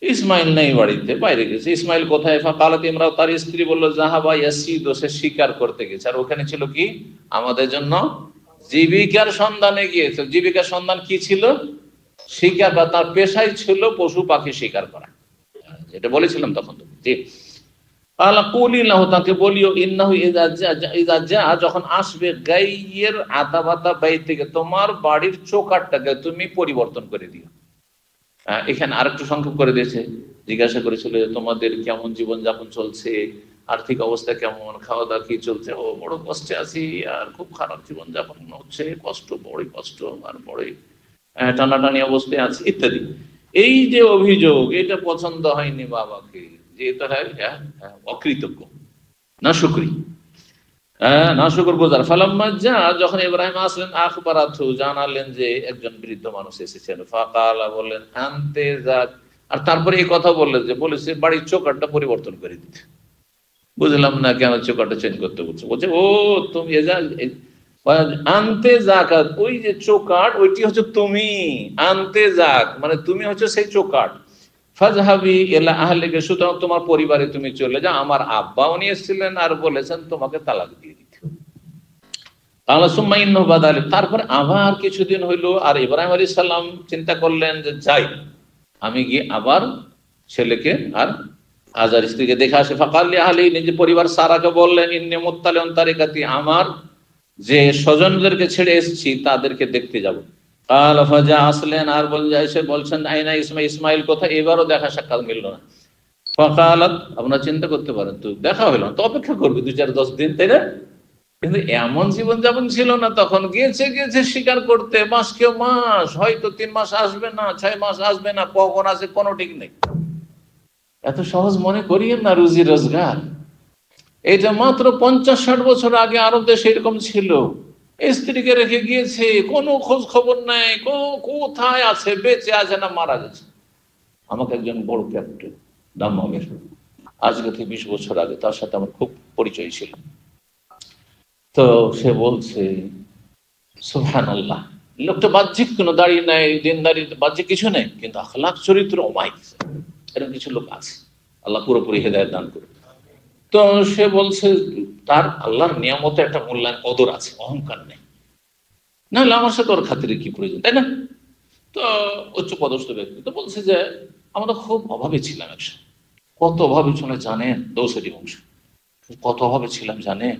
Speaker 1: ইসমাইল নেই বাড়িতে, বাইরে গেছে। ইসমাইল কোথায়? ফাকালাত ইমরাও, তার স্ত্রী বলল, জাহাবা ইয়াসিদ, সে শিকার করতে গেছে। আর ওখানে ছিল কি, আমাদের জন্য জীবিকার সন্ধানে গিয়েছে। জীবিকার সন্ধান কি ছিল? শিকার, বা তার পেশাই ছিল পশু পাখি শিকার করা, যেটা বলেছিলাম তখন। জি, তাকে বলিও, ইন্নাহু ইযা জা, যখন আসবে, গাইয়ের আতাবাতা বাইত থেকে, তোমার বাড়ির চৌকাঠটাকে তুমি পরিবর্তন করে দিও। এখানে আরেকটু সংক্ষেপ করে দিয়েছে, জিজ্ঞাসা করেছিল তোমাদের কেমন জীবন যাপন চলছে, আর্থিক অবস্থা কেমন, খাওয়া দাওয়া কি চলছে। ও বড় কষ্টে আছি, আর খুব খারাপ জীবন যাপন হচ্ছে, কষ্ট, বড়ই কষ্ট, আর বড়ই টানাটানি অবস্থায় আছে, ইত্যাদি। এই যে অভিযোগ, এটা পছন্দ হয়নি বাবাকে, যে এটা অকৃতজ্ঞ, না শুকরি, না শুকর গুজার। ফালাম্মা যা, যখন ইব্রাহিম আসলেন, আখবারাতহু, জানালেন যে একজন বৃদ্ধ মানুষ এসেছেন। ফাকালা, বললেন, আনতে যাক, আর তারপরে এই কথা বললেন যে বলেছে বাড়ির চৌকাঠটা পরিবর্তন করে দিতে। বুঝলাম না কেন চৌকাঠটা চেঞ্জ করতে বলছে। বলছে ও তুমি আনতে যাক, ওই যে চৌকাঠ, ওইটি হচ্ছে তুমি, আনতে যাক মানে তুমি হচ্ছে সেই চৌকাঠ। ফাজহাবি ইলা আহলিকা, সুতরাং তোমার পরিবারে তুমি চলে যাও। আমার আব্বা উনি এসেছিলেন আর বলেছেন তোমাকে তালাক দিয়ে দিতে। তারপর আবার কিছুদিন হইলো, আর ইব্রাহিম আলাইহিস সালাম চিন্তা করলেন যে যাই, আমি গিয়ে আবার ছেলেকে আর হাজার স্ত্রীকে দেখে আসে। ফাকাল লি আহলি, নিজের পরিবার সারাকে বললেন, ইন্নী মুত্তালিউন তারিকাতি, আমার যে স্বজনদেরকে ছেড়ে এসেছি তাদেরকে দেখতে যাব। কাল ফাজা আসলেন, আর এসে বলছেন আইনা ইসমাইল কোথায়? এবারও দেখা সাক্ষাৎ মিলল না। ফকালাত, আপনারা চিন্তা করতে পারেন, তো দেখা হইল না তো অপেক্ষা করবে 2-4-10 দিন, তাই না? কিন্তু এমন জীবনযাপন ছিল না তখন। গিয়েছে গিয়েছে শিকার করতে, মাস কেউ মাস, হয়তো 3 মাস আসবে না, 6 মাস আসবে না, কখন আসে কোনো ঠিক নেই। এত সহজ মনে করিয়েন না রুজি রোজগার। এটা মাত্র 50-60 বছর আগে আরব দেশে এরকম ছিল। স্ত্রীকে রেখে গিয়েছে, কোনো খোঁজ খবর নাই, কোথায় আছে, বেঁচে আছে না মারা গেছে। আমাকে একজন বড় ক্যাপ্টেন দাম্মামের, আজকে থেকে 20 বছর আগে, তার সাথে আমার খুব পরিচয় ছিল। তো সে বলছে সুবহানাল্লাহ, লোকটা বাহ্যিক কোনো দাড়ি নাই, দিনদারি বাহ্যিক কিছু নেই, কিন্তু আখলাক চরিত্র অমায়িক। এরকম কিছু লোক আছে, আল্লাহ পুরোপুরি হেদায়েত দান করবে। তো সে বলছে তার আল্লাহর নিয়ামতে একটা মূল্যায়ন কদর আছে, অহংকার নেই, নাহলে আমার সাথে ওর খাতিরে কি প্রয়োজন, তাই না? তো উচ্চ পদস্থ ব্যক্তি তো বলছে যে আমরা খুব অভাবে ছিলাম একসময়। কত অভাবে ছিল জানেন? দৌসরি বংশ, কত অভাবে ছিলাম জানেন?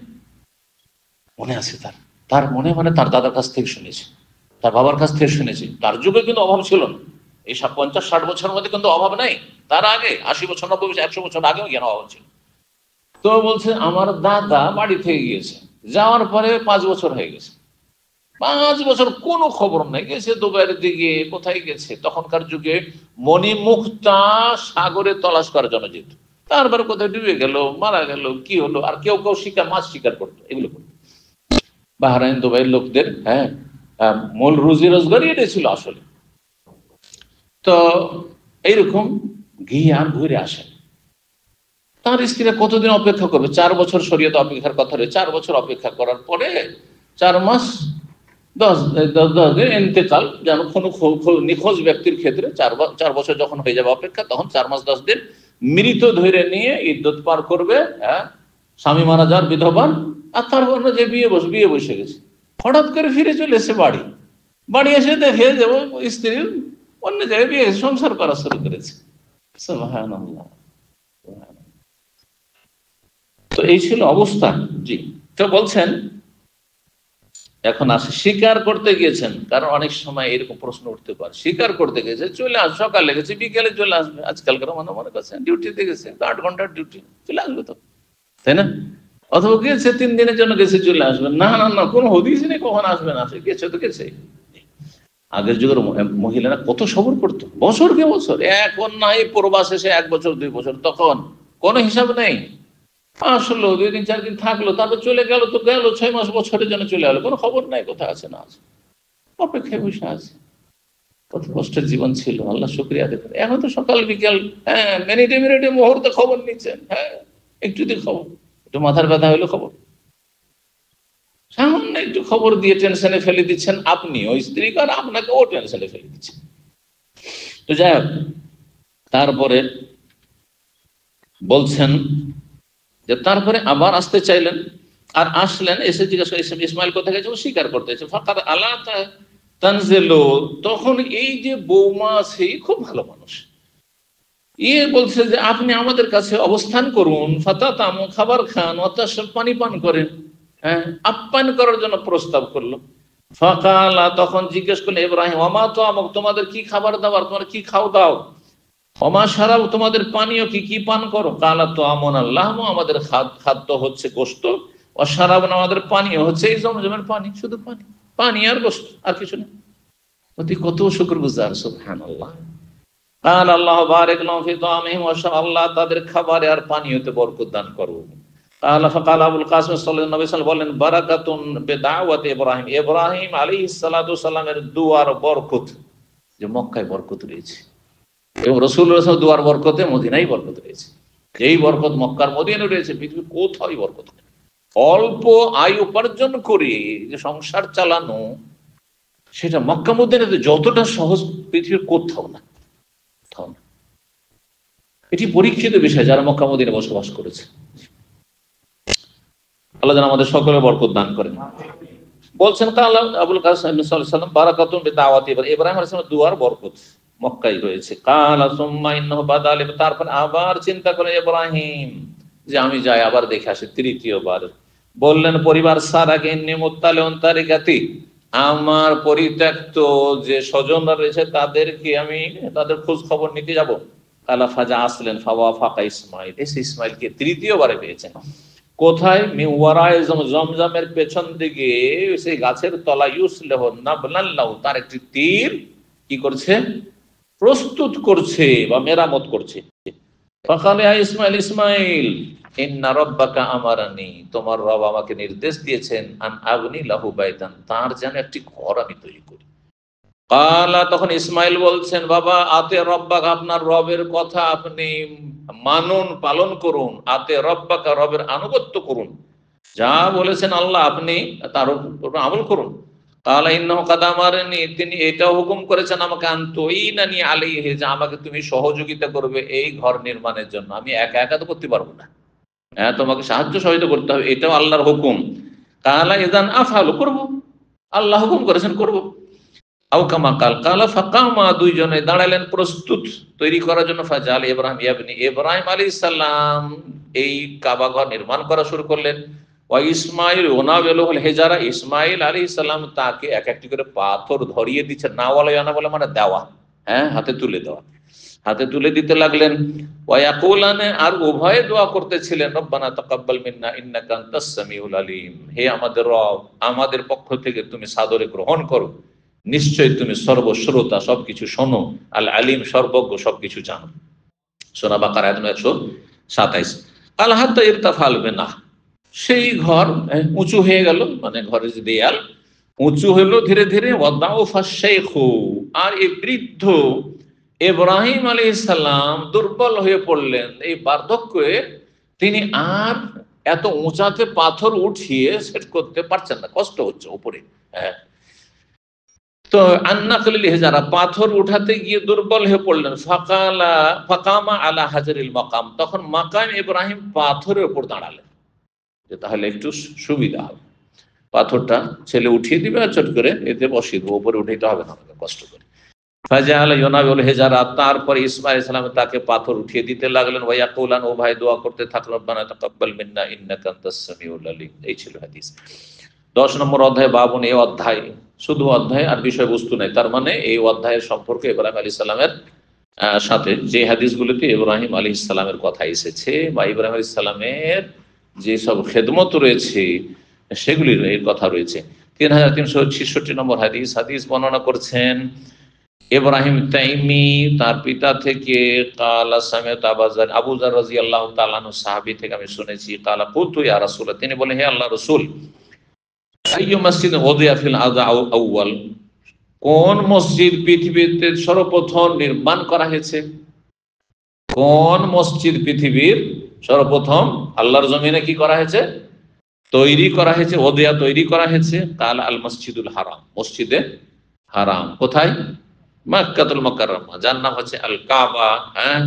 Speaker 1: মনে আছে তার, তার মনে মানে তার দাদার কাছ থেকে শুনেছি, তার বাবার কাছ থেকে শুনেছি। তার যুগে কিন্তু অভাব ছিল না, এই 50-60 বছরের মধ্যে কিন্তু অভাব নাই। তার আগে 80 বছর, 90 বছর, 100 বছর আগেও জ্ঞান অভাব ছিল। তো বলছে আমার দাদা বাড়ি থেকে গিয়েছে, যাওয়ার পরে 5 বছর হয়ে গেছে, 5 বছর কোনো খবর নাই। গেছে দুবাইয়ের দিকে, কোথায় গেছে, তখনকার যুগে মণিমুক্তা সাগরে তলাশ করার জন্য যেত। তারপরে কোথায় ডুবে গেল, মারা গেল, কি হলো। আর কেউ কেউ শিকার, মাছ শিকার করতো, এগুলো করতো বাহরাইন দুবাইয়ের লোকদের। হ্যাঁ, মূল রুজি রোজগারই এটা ছিল আসলে। তো এইরকম গিয়ে আর ঘুরে আসেন। তার স্ত্রীরা কতদিন অপেক্ষা করবে? 4 বছর শরীয়ত অপেক্ষার কথা রয়েছে। 4 বছর অপেক্ষা করার পরে 4 মাস 10 দিন ইন্তেকাল, যেন কোনো নিখোঁজ ব্যক্তির ক্ষেত্রে 4 বছর যখন হয়ে যাবে অপেক্ষা, তখন 4 মাস 10 দিন মৃত ধরে নিয়ে ইদ্যত পার করবে। হ্যাঁ, স্বামী মারা যাওয়ার বিধবার। আর তার যে বিয়ে বসে গেছে, হঠাৎ করে ফিরে চলে এসে বাড়ি এসে দেখে যে স্ত্রীর অন্য জায়গায় বিয়ে, সংসার করা শুরু করেছে। সুবহানাল্লাহ। তো এই ছিল অবস্থা। জি, তো বলছেন এখন আসে শিকার করতে গিয়েছেন, কারণ অনেক সময় এরকম প্রশ্ন উঠতে পারে। শিকার করতে গেছে, চলে আস, সকালে গেছে, বিকেলে চলে আসবে। আজকালকার মনে করছেন ডিউটিতে গেছে, 8 ঘন্টার ডিউটি, চলে আসবে তো, তাই না? অথবা গেছে 3 দিনের জন্য, গেছে চলে আসবে, না না না, কোনো হদিস নেই কখন আসবে না আসবে, গেছে তো গেছে। আগের যুগের মহিলারা কত সবর করতো, বছর কে বছর। এখন নাই প্রবাস এসে 1 বছর 2 বছর, তখন কোনো হিসাব নেই। আসলো 2 দিন 4 দিন থাকলো, তারপর চলে গেল, তো গেল 6 মাস বছরের জন্য চলে গেলো, কোনো খবর নাই কোথায় আছে না আছে, অপেক্ষায় বসে আছে। কত কষ্টের জীবন ছিল, আল্লাহ শুকরিয়া দেখুন। এখন তো সকাল বিকেল, হ্যাঁ, মিনিটে মিনিটে মুহূর্তে খবর নিচ্ছেন। হ্যাঁ, একটু দিয়ে খবর, একটু মাথার ব্যথা হইলো খবর, সামান্য একটু খবর দিয়ে টেনশনে ফেলে দিচ্ছেন আপনি, ওই স্ত্রীকে, আর আপনাকে ও টেনশনে ফেলে দিচ্ছেন। তো যাই হোক, তারপরে বলছেন যে তারপরে আবার আসতে চাইলেন, আর আসলেন, এসে জিজ্ঞাসা ইসমাইল কোথায় গেছে, ও স্বীকার করতে গেছে। ফাকাদ আলা তানজিলু, তখন এই যে বৌমা, সেই খুব ভালো মানুষ, বলছে যে আপনি আমাদের কাছে অবস্থান করুন, ফাতাতামু, খাবার খান, অতাশাব, পানি পান করেন। হ্যাঁ, আপ্যায়ন করার জন্য প্রস্তাব করলো। ফাকালা, তখন জিজ্ঞেস করলেন ইব্রাহিম, ওমা তো আমক, তোমাদের কি খাবার দাবার, তোমার কি খাও দাও, ওমা শারাব, তোমাদের পানীয় কি, কি পান করো। কালা তো আমন আল্লাহ, আমাদের খাদ্য হচ্ছে গোশত, ও শারাব, আমাদের পানীয় হচ্ছে এই জমজমের পানি, শুধু পানি, পানি আর গোশত, আর কিছু না। অতি কত শুকরগুজার, সুবহানাল্লাহ। কাল আল্লাহ বারিক লাহুম ফি তাআমিহিম ওয়া শা, আল্লাহ তাদের খাবারে আর পানীয়তে বরকত দান করো। কাল ফাকাল আবুল কাসিম সাল্লাল্লাহু আলাইহি ওয়াসাল্লাম বলেন, বারাকাতুন বিদাওয়াতি ইব্রাহিম, ইব্রাহিম আলাইহিস সালাতু সালামের দুয়ার বরকত, যে মক্কায় বরকত রয়েছে, এবং রাসূলুল্লাহ সাল্লাল্লাহু আলাইহি ওয়াসাল্লাম দুয়ার বরকতে মদিনায় বরকত রয়েছে। যেই বরকত মক্কার মদিনায় রয়েছে, পৃথিবীর কোথাও বরকত নেই। অল্প আয় উপার্জন করে যে সংসার চালানো, সেটা মক্কা মদিনাতে যতটা সহজ পৃথিবীর কোথাও না। এটি পরীক্ষিত বিষয় যারা মক্কা মদিনায় বসবাস করেছে। আল্লাহ যেন আমাদের সকলের বরকত দান করেন। বলছেন কালা আবুল কাসিম সাল্লাল্লাহু আলাইহি ওয়াসাল্লাম, বারাকাতুন বিদাওয়াতি ইব্রাহিম আলাইহিস সালামের দুয়ার বরকত মক্কায় রয়েছে। কালা সুম্মা ইন্নাহু বাদালি, তারপর আবার চিন্তা করেন ইব্রাহিম যে আমি যাই আবার দেখে আসি তৃতীয়বার। বললেন পরিবার সারাকে নিমুত্তালেউন তারিকাতি, আমার পরিত্যক্ত যে স্বজনরা রয়েছে তাদেরকে আমি তাদের খোঁজ খবর নিতে যাব। কালা ফাজা আসলেন ফাওয়া ফাঁকা ইসমাইল, এসে ইসমাইলকে তৃতীয়বারে পেয়েছেন। কোথায়? মিওয়ারায় জমজমের পেছন দিকে সেই গাছের তলা, ইউসলেহ নাবলাল্লাহু, তার একটি তীর কি করছে? প্রস্তুত করছে বা মেরামত করছে। ফাকালে ইসমাইল, ইসমাইল ইন্না রাব্বাকা আমারানি, তোমার রব আমাকে নির্দেশ দিয়েছেন আন আবনি লাহু বাইতান, তার যেন একটি ঘর আমি তৈরি করি। কালা, তখন ইসমাইল বলছেন, বাবা আতে রব্বাকা, আপনার রবের কথা আপনি মানুন, পালন করুন। আতে রব্বাকা, রবের আনুগত্য করুন, যা বলেছেন আল্লাহ আপনি তার উপর আমল করুন। কালা ইন্নাহু কাদ আমারানি, তিনি এটাও হুকুম করেছেন আমাকে, আনতুইনানি আলাইহি, যে আমাকে তুমি সহযোগিতা করবে এই ঘর নির্মাণের জন্য। আমি একা একা তো করতে পারবো না, হ্যাঁ, তোমাকে সাহায্য সহযোগিতা করতে হবে, এটাও আল্লাহর হুকুম। কালা ইযান আফআলু, করবো, আল্লাহ হুকুম করেছেন করবো। আও কামা কাল কালা ফাকামা, দুইজনে দাঁড়ালেন প্রস্তুত তৈরি করার জন্য। ফাজাল ইব্রাহিম ইয়াবনি, ইব্রাহিম আলাইহিস সালাম এই কাবা ঘর নির্মাণ করা শুরু করলেন। ওয়া ইসমাইল ওনাবেলুল হেজারা, ইসমাইল আলাইহিস সালাম তাকে এক একটি করে পাথর ধরিয়ে দিচ্ছেন। নাওয়ালায়ানা বলে মানে দেওয়া, হ্যাঁ, হাতে তুলে দেওয়া, হাতে তুলে দিতে লাগলেন। ওয়া ইয়াকুলানে, আর উভয়ে দোয়া করতেছিলেন, রব্বানা তাকাব্বাল মিন্না ইন্নাকা আনতাস সামিউল আলিম, হে আমাদের রব, আমাদের পক্ষ থেকে তুমি সাদরে গ্রহণ করো, নিশ্চয় তুমি সর্বশ্রোতা, সবকিছু শোনো, আল আলিম, সর্বজ্ঞ, সবকিছু জানো। সূরা বাকারা আয়াত 127। আল হাত্তা ইরতাফাল বিনা, সেই ঘর উঁচু হয়ে গেল, মানে ঘরের যে দেয়াল উঁচু হলো ধীরে ধীরে। ওয়াদাউফা শাইখু, আর এই বৃদ্ধ ইব্রাহিম আলাইহিস সালাম দুর্বল হয়ে পড়লেন এই বার্ধক্যে, তিনি আর এত উঁচাতে পাথর উঠিয়ে সেট করতে পারছেন না, কষ্ট হচ্ছে উপরে। হ্যাঁ, তো আন্নাকলিল হেজারা, পাথর উঠাতে গিয়ে দুর্বল হয়ে পড়লেন। ফাকামা আলা হাজারিল মাকাম, তখন মাকাম ইব্রাহিম পাথরের উপর দাঁড়ালেন, যে তাহলে একটু সুবিধা হবে, পাথরটা ছেলে উঠিয়ে দিবে আর চট করে এতে বসিয়ে দেবো, উপরে উঠাইতে হবে না আমাকে কষ্ট করে। ফাজাআলা ইউনাবিউল হেজারা, তারপরে ইসমাইল আলাইহিস সালাম তাকে পাথর উঠিয়ে দিতে লাগলেন। ওয়া ইয়াকুলান, ও ভাই দোয়া করতে থাকলো, রব্বানা তাকাব্বাল মিন্না ইন্নাকা আনতাস সামিউল আলিম। এই ছিল হাদিস। 10 নম্বর অধ্যায় বাবুন, এই অধ্যায় শুধু অধ্যায় আর বিষয়বস্তু নাই, তার মানে এই অধ্যায়ের সম্পর্কে ইব্রাহিম আলাইহিস সালামের সাথে যে হাদিসগুলোতে ইব্রাহিম আলাইহিস সালামের কথা এসেছে বা ইব্রাহিম আলাইহিস সালামের যে সব খেদমত রয়েছে সেগুলির এর কথা রয়েছে। 3366 নম্বর হাদিস, হাদিস বর্ণনা করছেন ইব্রাহিম তাইমি তার পিতা থেকে, কালা সামিআতু আবু যার রাদিয়াল্লাহু তাআলা আনহু, সাহাবী থেকে আমি শুনেছি, কালা কুলতু ইয়া রাসূলুল্লাহ, তিনি বলেন হে আল্লাহর রাসূল, আইয়ু মসজিদ ওদিয়া ফিল আরদ আউয়াল, কোন মসজিদ পৃথিবীতে সর্বপ্রথম নির্মাণ করা হয়েছে? কোন মসজিদ পৃথিবীর সর্বপ্রথম আল্লাহর জমিনে কি করা হয়েছে? তৈরি করা হয়েছে, ওদিয়া তৈরি করা হয়েছে। কাল আল মসজিদুল হারাম, মসজিদে হারাম কোথায়? মক্কাতুল মুকাররমা, যার নাম হচ্ছে আল কাবা, হ্যাঁ,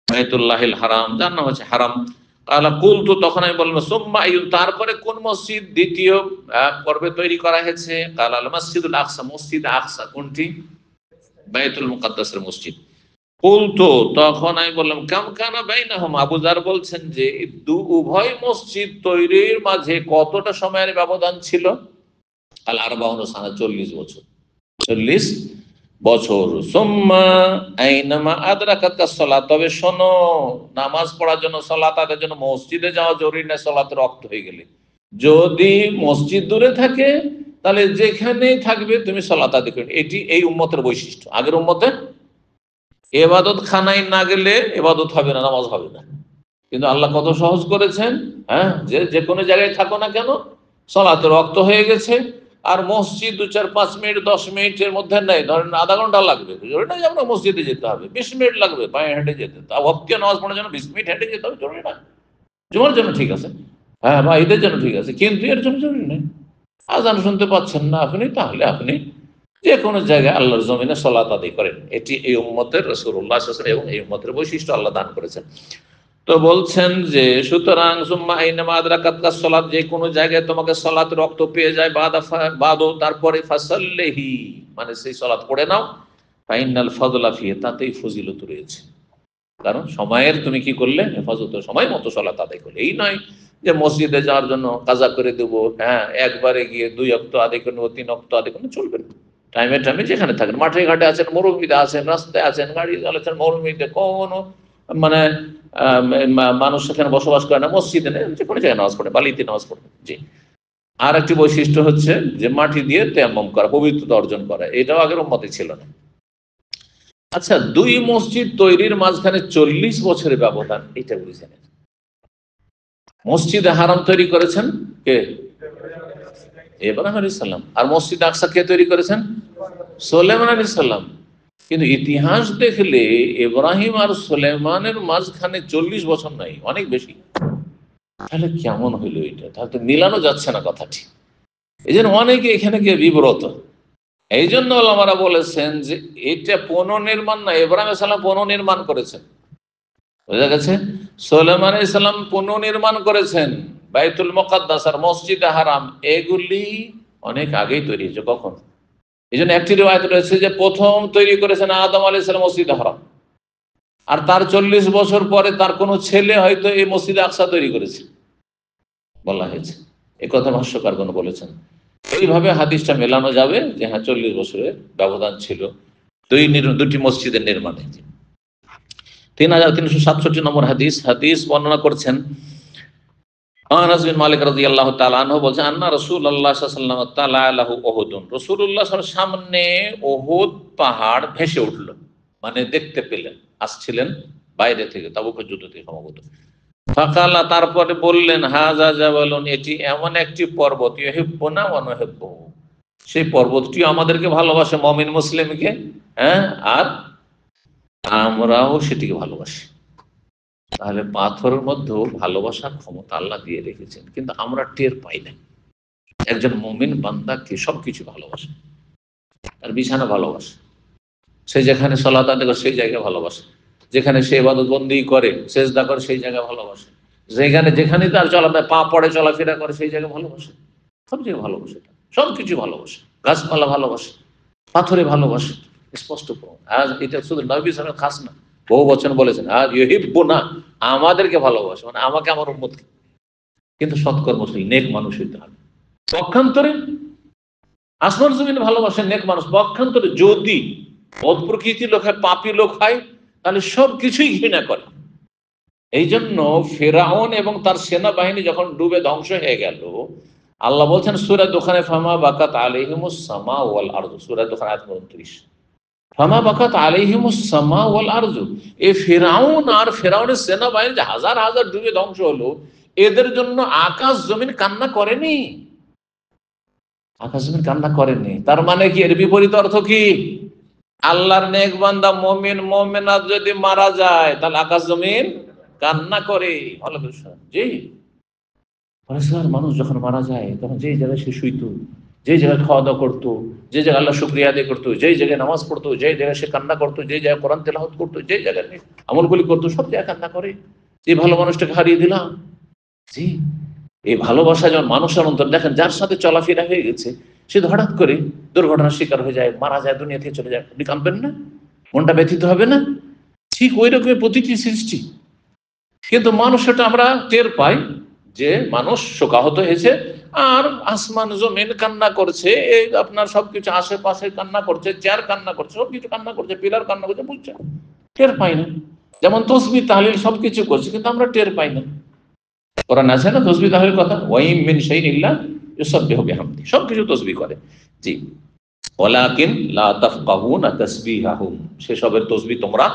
Speaker 1: বাইতুল্লাহিল হারাম, যার নাম হচ্ছে হারাম। কালা কুলতু, তখন আমি বললাম, সুম্মা আইয়ুন, তারপরে কোন মসজিদ দ্বিতীয় পর্বে তৈরি করা হয়েছে? কাল আল মসজিদুল আকসা, মসজিদ আকসা কোনটি? বাইতুল মুকাদ্দাসের মসজিদ। কুলতু, তখন আমি বললাম, কাম কানা বাইনাহুমা, আবু যার বলছেন যে উভয় মসজিদ তৈরির মাঝে কতটা সময়ের ব্যবধান ছিল? কাল আরবাউন সানা, 40 বছর, 40 বছর। সুম্মা আইনামা আদরাকাতকাস সালাত, তবে শোনো, নামাজ পড়ার জন্য, সালাত আদায়ের জন্য মসজিদে যাওয়া জরুরি না সালাতের ওয়াক্ত হয়ে গেলে। যদি মসজিদ দূরে থাকে তাহলে যেখানেই থাকবে তুমি সালাত আদায় করবে, এটি এই উম্মতের বৈশিষ্ট্য। আগের উম্মতে ইবাদত খানায় না গেলে ইবাদত হবে না, নামাজ হবে না, কিন্তু আল্লাহ কত সহজ করেছেন, হ্যাঁ, যে কোনো জায়গায় থাকো না কেন সালাতের ওয়াক্ত হয়ে গেছে। আর মসজিদ 2-4-5 মিনিট 10 মিনিটের মধ্যে নেই, ধরেন আধা ঘন্টা লাগবে, জরুরি না যে আমরা মসজিদে যেতে হবে, 20 মিনিট লাগবে পায়ে হেঁটে যেতে, তা ওয়াক্তে নামাজ পড়ার জন্য 20 মিনিট হেঁটে যেতে হবে, জরুরি না। জুমার জন্য ঠিক আছে, হ্যাঁ, বা ঈদের জন্য ঠিক আছে, কিন্তু এর জন্য জরুরি নেই। আজান শুনতে পাচ্ছেন না আপনি, তাহলে আপনি যে কোনো জায়গায় আল্লাহর জমিনে সালাত আদায় করেন। এটি এই উম্মতের রাসূলুল্লাহ সাল্লাল্লাহু আলাইহি ওয়াসাল্লাম এবং এই উম্মতের বৈশিষ্ট্য, আল্লাহ দান করেছেন। তো বলছেন যে সুতরাং সুম্মা আইনামা আদরাকাতকাস সালাত, যে কোনো জায়গায় তোমাকে সালাতের ওয়াক্ত পেয়ে যায়, বাদো, তারপরে ফাসাল্লিহি, মানে সেই সালাত পড়ে নাও। ফাইনাল ফাদলা ফিহি, তাতেই ফজিলত রয়েছে, কারণ সময়ের তুমি কি করলে? হেফাজত, সময় মতো সালাত আদায় করলে। এই নয় যে মসজিদে যাওয়ার জন্য কাজা করে দেবো, হ্যাঁ একবারে গিয়ে 2 ওয়াক্ত আদায় করে নেবো, 3 ওয়াক্ত আদায় করে চলবে না। টাইমে টাইমে যেখানে থাকেন, মাঠে ঘাটে আছেন, মরুভূমিতে আছেন, রাস্তায় আছেন, গাড়ি চালাচ্ছেন, মরুভূমিতে কোনো মানে মানুষ সেখানে বসবাস করে না, মসজিদে নেই, যে কোনো জায়গায় নামাজ পড়ে, বালিতে নামাজ পড়ে। জি। আর একটি বৈশিষ্ট্য হচ্ছে যে মাটি দিয়ে তায়াম্মুম করা, পবিত্রতা অর্জন করা, এটাও আগের উম্মতে ছিল না। আচ্ছা, 2 মসজিদ তৈরির মাঝখানে 40 বছরের ব্যবধান, এটা বুঝে নেন। মসজিদে হারাম তৈরি করেছেন কে? ইব্রাহিম আলাইহিস সালাম। আর মসজিদ আকসা কে তৈরি করেছেন? সুলাইমান আলাইহিস সালাম। কিন্তু ইতিহাস দেখলে ইব্রাহিম আর সুলাইমানের মাঝখানে 40 বছর নাই, অনেক বেশি। তাহলে কেমন হইলো এটা? তাহলে তো মিলানো যাচ্ছে না কথাটি। এই জন্য অনেকে এখানে গিয়ে বিব্রত। এই জন্য ওলামারা বলেছেন যে এটা পুনর্নির্মাণ না, ইব্রাহিম আলাইহিস সালাম পুনর্নির্মাণ করেছেন। বোঝা গেছে? সুলাইমান আলাইহিস সালাম পুনর্নির্মাণ করেছেন। বাইতুল মুকাদ্দাস আর মসজিদে হারাম এগুলি অনেক আগেই তৈরি হয়েছে। কখন? এই জন্য একটি রিওয়ায়াত রয়েছে যে প্রথম তৈরি করেছেন আদম আলাইহিস সালাম মসজিদে হারাম, আর তার 40 বছর পরে তার কোনো ছেলে হয়তো এই মসজিদে আকসা তৈরি করেছে বলা হয়েছে। এ কথা ভাষ্যকারগণ বলেছেন। এইভাবে হাদিসটা মেলানো যাবে যে হ্যাঁ 40 বছরের ব্যবধান ছিল দুটি মসজিদের নির্মাণে। 3367 নম্বর হাদিস বর্ণনা করছেন আনাস বিন মালিক রাদিয়াল্লাহু তাআলা আনহু বলেন, আন্না রাসূলুল্লাহ সাল্লাল্লাহু আলাইহি ওয়াসাল্লাম তাআলাহু উহুদুন, রাসূলুল্লাহ সাল্লাল্লাহু আলাইহি ওয়াসাল্লামের সামনে উহুদ পাহাড় ভেসে উঠল, মানে দেখতে পেলেন, আসছিলেন বাইরে থেকে, তাবুকের যুদ্ধ থেকে সম্ভবত। ফাকালা, তারপরে বললেন, হাযা জাবালুন, এটি এমন একটি পর্বত, ইউহিব্বুনা ওয়া নুহিব্বুহু, সেই পর্বতটি আমাদেরকে ভালোবাসে, মুমিন মুসলিমকে, হ্যাঁ, আর আমরাও সেটিকে ভালোবাসি। তাহলে পাথরের মধ্যেও ভালোবাসার ক্ষমতা আল্লাহ দিয়ে রেখেছেন, কিন্তু আমরা টের পাই না। একজন মুমিন বান্দাকে সবকিছু ভালোবাসে, তার বিছানা ভালোবাসে, সে যেখানে সালাত আদায় করে সেই জায়গায় ভালোবাসে, যেখানে সে ইবাদত বন্দেগী করে, সেজদা করে, সেই জায়গায় ভালোবাসে, যেখানে তার পা পড়ে, চলাফেরা করে, সেই জায়গায় ভালোবাসে, সব জায়গায় ভালোবাসে, সবকিছু ভালোবাসে, গাছপালা ভালোবাসে, পাথরে ভালোবাসে, স্পষ্ট প্রমাণ। আজ এটা শুধু নবী সাল্লাল্লাহু আলাইহি ওয়াসাল্লাম খাস না, বহু বচন বলেছেন, আজ ইউহিব্বুনা, আমাদেরকে ভালোবাসে, মানে আমাকে, আমার উম্মতকে। কিন্তু সৎকর্মশীল নেক মানুষ হইতে হবে। পক্ষান্তরে আসমান জমিন ভালোবাসেন নেক মানুষ, পক্ষান্তরে যদি বদ প্রকৃতির লোক হয়, পাপী লোক হয়, তাহলে সবকিছুই ঘৃণা করে। এই জন্য ফেরাউন এবং তার সেনাবাহিনী যখন ডুবে ধ্বংস হয়ে গেল, আল্লাহ বলছেন সূরা দোখানে, ফামা বাকাত আলাইহিমুস সামা ওয়াল আরদু, সূরা দোখান আয়াত 29, ফামা বাকাত আলাইহিমুস সামা ওয়াল আরদু। এই ফেরাউন আর ফেরাউনের সেনাবাহিনী যে হাজার হাজার ডুবে ধ্বংস হলো, এদের জন্য আকাশ জমিন কান্না করেনি, আকাশ জমিন কান্না করেনি। তার মানে কি? এর বিপরীত অর্থ কি? আল্লাহর নেক বান্দা মুমিন মুমিনাত যদি মারা যায়, তাহলে আকাশ জমিন কান্না করে। জি, মানুষ যখন মারা যায়, তখন যে জায়গায় সে শুইতো, যে জায়গায় খাওয়া দাওয়া করতো, যে জায়গায় আল্লাহ শুকরিয়া আদায় করতো, যে জায়গায় নামাজ পড়তো, যে জায়গায় সে কান্না করতো, যে জায়গায় কোরআন তেলাওয়াত করতো, যে জায়গায় আমলগুলি করতো, সব জায়গায় কান্না করে। এই ভালো মানুষটাকে হারিয়ে দিলাম। জি, এই ভালোবাসা যেমন মানুষের অন্তর, দেখেন যার সাথে চলাফেরা হয়ে গেছে, সে হঠাৎ করে দুর্ঘটনার শিকার হয়ে যায়, মারা যায়, দুনিয়া থেকে চলে যায়, আপনি কাঁদবেন না? মনটা ব্যথিত হবে না? ঠিক ওই রকমের প্রতিটি সৃষ্টি। কিন্তু মানুষ, সেটা আমরা টের পাই যে মানুষ শোকাহত হয়েছে, আর আসমান জমিন কান্না করছে, এই আপনার সবকিছু আশেপাশে কান্না করছে, চেয়ার কান্না করছে, সবকিছু কান্না করছে, পিলার কান্না করছে, বুঝছে, টের পাই না। যেমন তসবিহ তাহলিল সবকিছু করছে, কিন্তু আমরা টের পাই না। কোরআন আছে না তসবিহ তাহলিলের কথা, ওয়াইম মিন শাইইন ইল্লা ইউসাব্বিহু বিহামদি, সবকিছু তসবিহ করে। জি, ওয়ালাকিন লা তাফকাহুনা তাসবিহাহুম, সেসবের তসবিহ তোমরা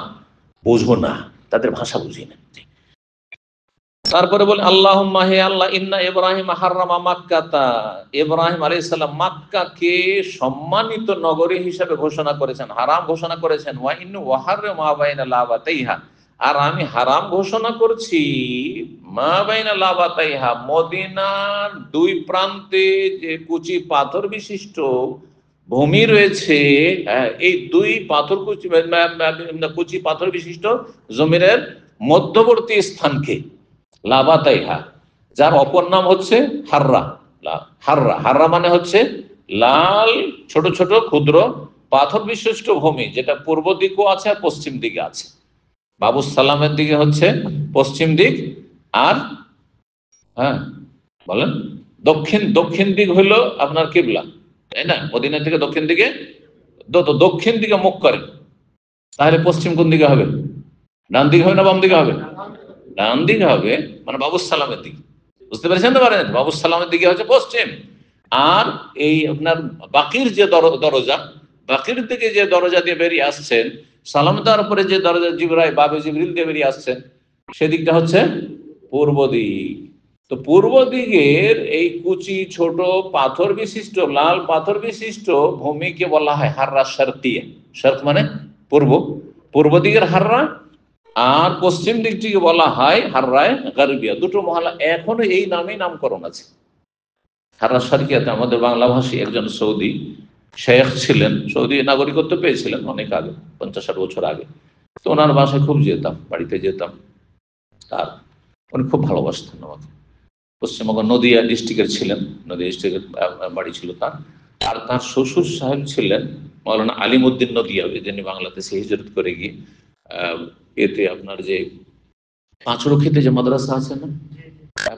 Speaker 1: বুঝো না, তাদের ভাষা বুঝি না। তারপরে বলে, আল্লাহুম্মা, হে আল্লাহ, ইন্না ইব্রাহিম হাররামা মাক্কাতা, ইব্রাহিম আলাইহিস সালাম মক্কাকে সম্মানিত নগরী হিসেবে ঘোষণা করেছেন, হারাম ঘোষণা করেছেন। ওয়া ইন্নু ওয়াহাররা মা বাইনা লাবাতাইহা, আর আমি হারাম ঘোষণা করছি মা বাইনা লাবাতাইহা, মদিনার 2 প্রান্তে যে কুচি পাথর বিশিষ্ট ভূমি রয়েছে, এই 2 কুচি পাথর বিশিষ্ট জমিনের মধ্যবর্তী স্থানকে, লাবাতাইহা, যার অপর নাম হচ্ছে হাররা। হাররা, হাররা মানে হচ্ছে লাল ছোট ছোট ক্ষুদ্র পাথর বিশিষ্ট ভূমি, যেটা পূর্ব দিকেও আছে আর পশ্চিম দিকে আছে। বাবুস সালামের দিকে হচ্ছে পশ্চিম দিক, আর হ্যাঁ বলেন। দক্ষিণ দক্ষিণ দিক হইল আপনার কিবলা, তাই না? মদিনা থেকে দক্ষিণ দিকে, তো দক্ষিণ দিকে মুখ করেন, তাহলে পশ্চিম কোন দিকে হবে? ডান দিকে হবে না বাম দিকে হবে? ডান দিকে হবে, মানে বাবুস সালামের দিকে। বুঝতে পেরেছেন তো? পারেন, বাবুস সালামের দিকে হচ্ছে পশ্চিম। আর এই আপনার বাকির যে দরজা, বাকির দিকে যে দরজা দিয়ে বেরিয়ে আসছেন, সালাম দেওয়ার পরে যে দরজা জিবরাই বাবে জিবরিল দিয়ে বেরিয়ে আসছেন, সেদিকটা হচ্ছে পূর্ব দিক। তো পূর্ব দিকের এই কুচি ছোট পাথর বিশিষ্ট, লাল পাথর বিশিষ্ট ভূমিকে বলা হয় হাররা শারকিয়া। শারক মানে পূর্ব, পূর্ব দিকের হাররা। আর পশ্চিম দিকটিকে বলা হয় হাররায় গারবিয়া। দুটো মহল্লা এখনো এই নামেই নামকরণ আছে। হাররা শারকিয়াতে আমাদের বাংলাভাষী একজন সৌদি শেখ ছিলেন, সৌদি নাগরিকত্ব পেয়েছিলেন অনেক আগে, 50-60 বছর আগে। তো ওনার বাসায় খুব যেতাম, বাড়িতে যেতাম। আর উনি খুব ভালোবাসতেন আমাকে। পশ্চিমবঙ্গ নদিয়া ডিস্ট্রিক্টের ছিলেন, নদিয়া ডিস্ট্রিক্টের বাড়ি ছিল তার। আর তার শ্বশুর সাহেব ছিলেন মৌলানা আলিমউদ্দিন নদিয়াবি, যিনি বাংলাদেশে হিজরত করে গিয়ে এতে আপনার যে পাঁচরক্ষীতে যে মাদ্রাসা আছে না,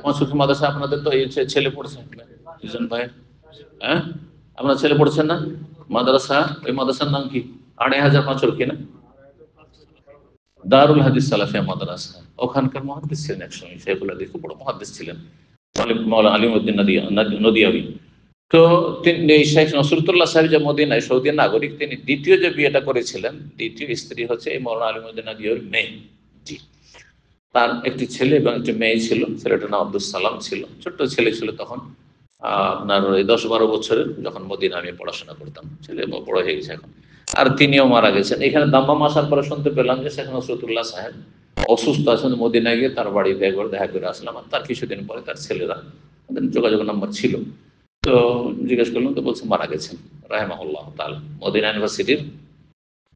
Speaker 1: পাঁচরক্ষী মাদ্রাসা আপনাদের তো এই ছেলে পড়ছে দুজন ভাই, হ্যাঁ আপনার ছেলে পড়ছেন না মাদ্রাসা? ওই মাদ্রাসার নাম কি? 2500 পাঁচরক্ষী না? দারুল হাদিস সালাফিয়া মাদ্রাসা। ওখানকার মুহাদ্দিস ছিলেন একসময়, শেখুল হাদিস, খুব বড় মুহাদ্দিস ছিলেন মাওলানা আলিমউদ্দিন নদিয়াবি। তো তিনি এই শেখ নসরুল্লাহ সাহেব যে মদিনায় সৌদি নাগরিক, তিনি দ্বিতীয় যে বিয়েটা করেছিলেন, দ্বিতীয় স্ত্রী হচ্ছে এই মাওলানা আলিমউদ্দিন নদিয়াবির মেয়ে। জি। তার একটি ছেলে এবং একটি মেয়ে ছিল, ছেলেটার নাম আব্দুল সালাম ছিল, ছোট্ট ছেলে ছিল তখন। আপনার ওই 10-12 বছরের, যখন মদিনা আমি পড়াশোনা করতাম। ছেলে বড় হয়ে গেছে এখন। আর তিনিও মারা গেছেন। এখানে দাম্মাম আসার পরে শুনতে পেলাম যে শেখ নসরুল্লাহ সাহেব অসুস্থ আছেন, মদিনায় গিয়ে তার বাড়িতে একবার দেখা করে আসলাম। আর তার কিছুদিন পরে তার ছেলেরা, ওদের যোগাযোগ নাম্বার ছিল, তো জিজ্ঞেস করলাম, তো বলছে মারা গেছেন রাহিমাহুল্লাহ তাআলা। মদিনা ইউনিভার্সিটির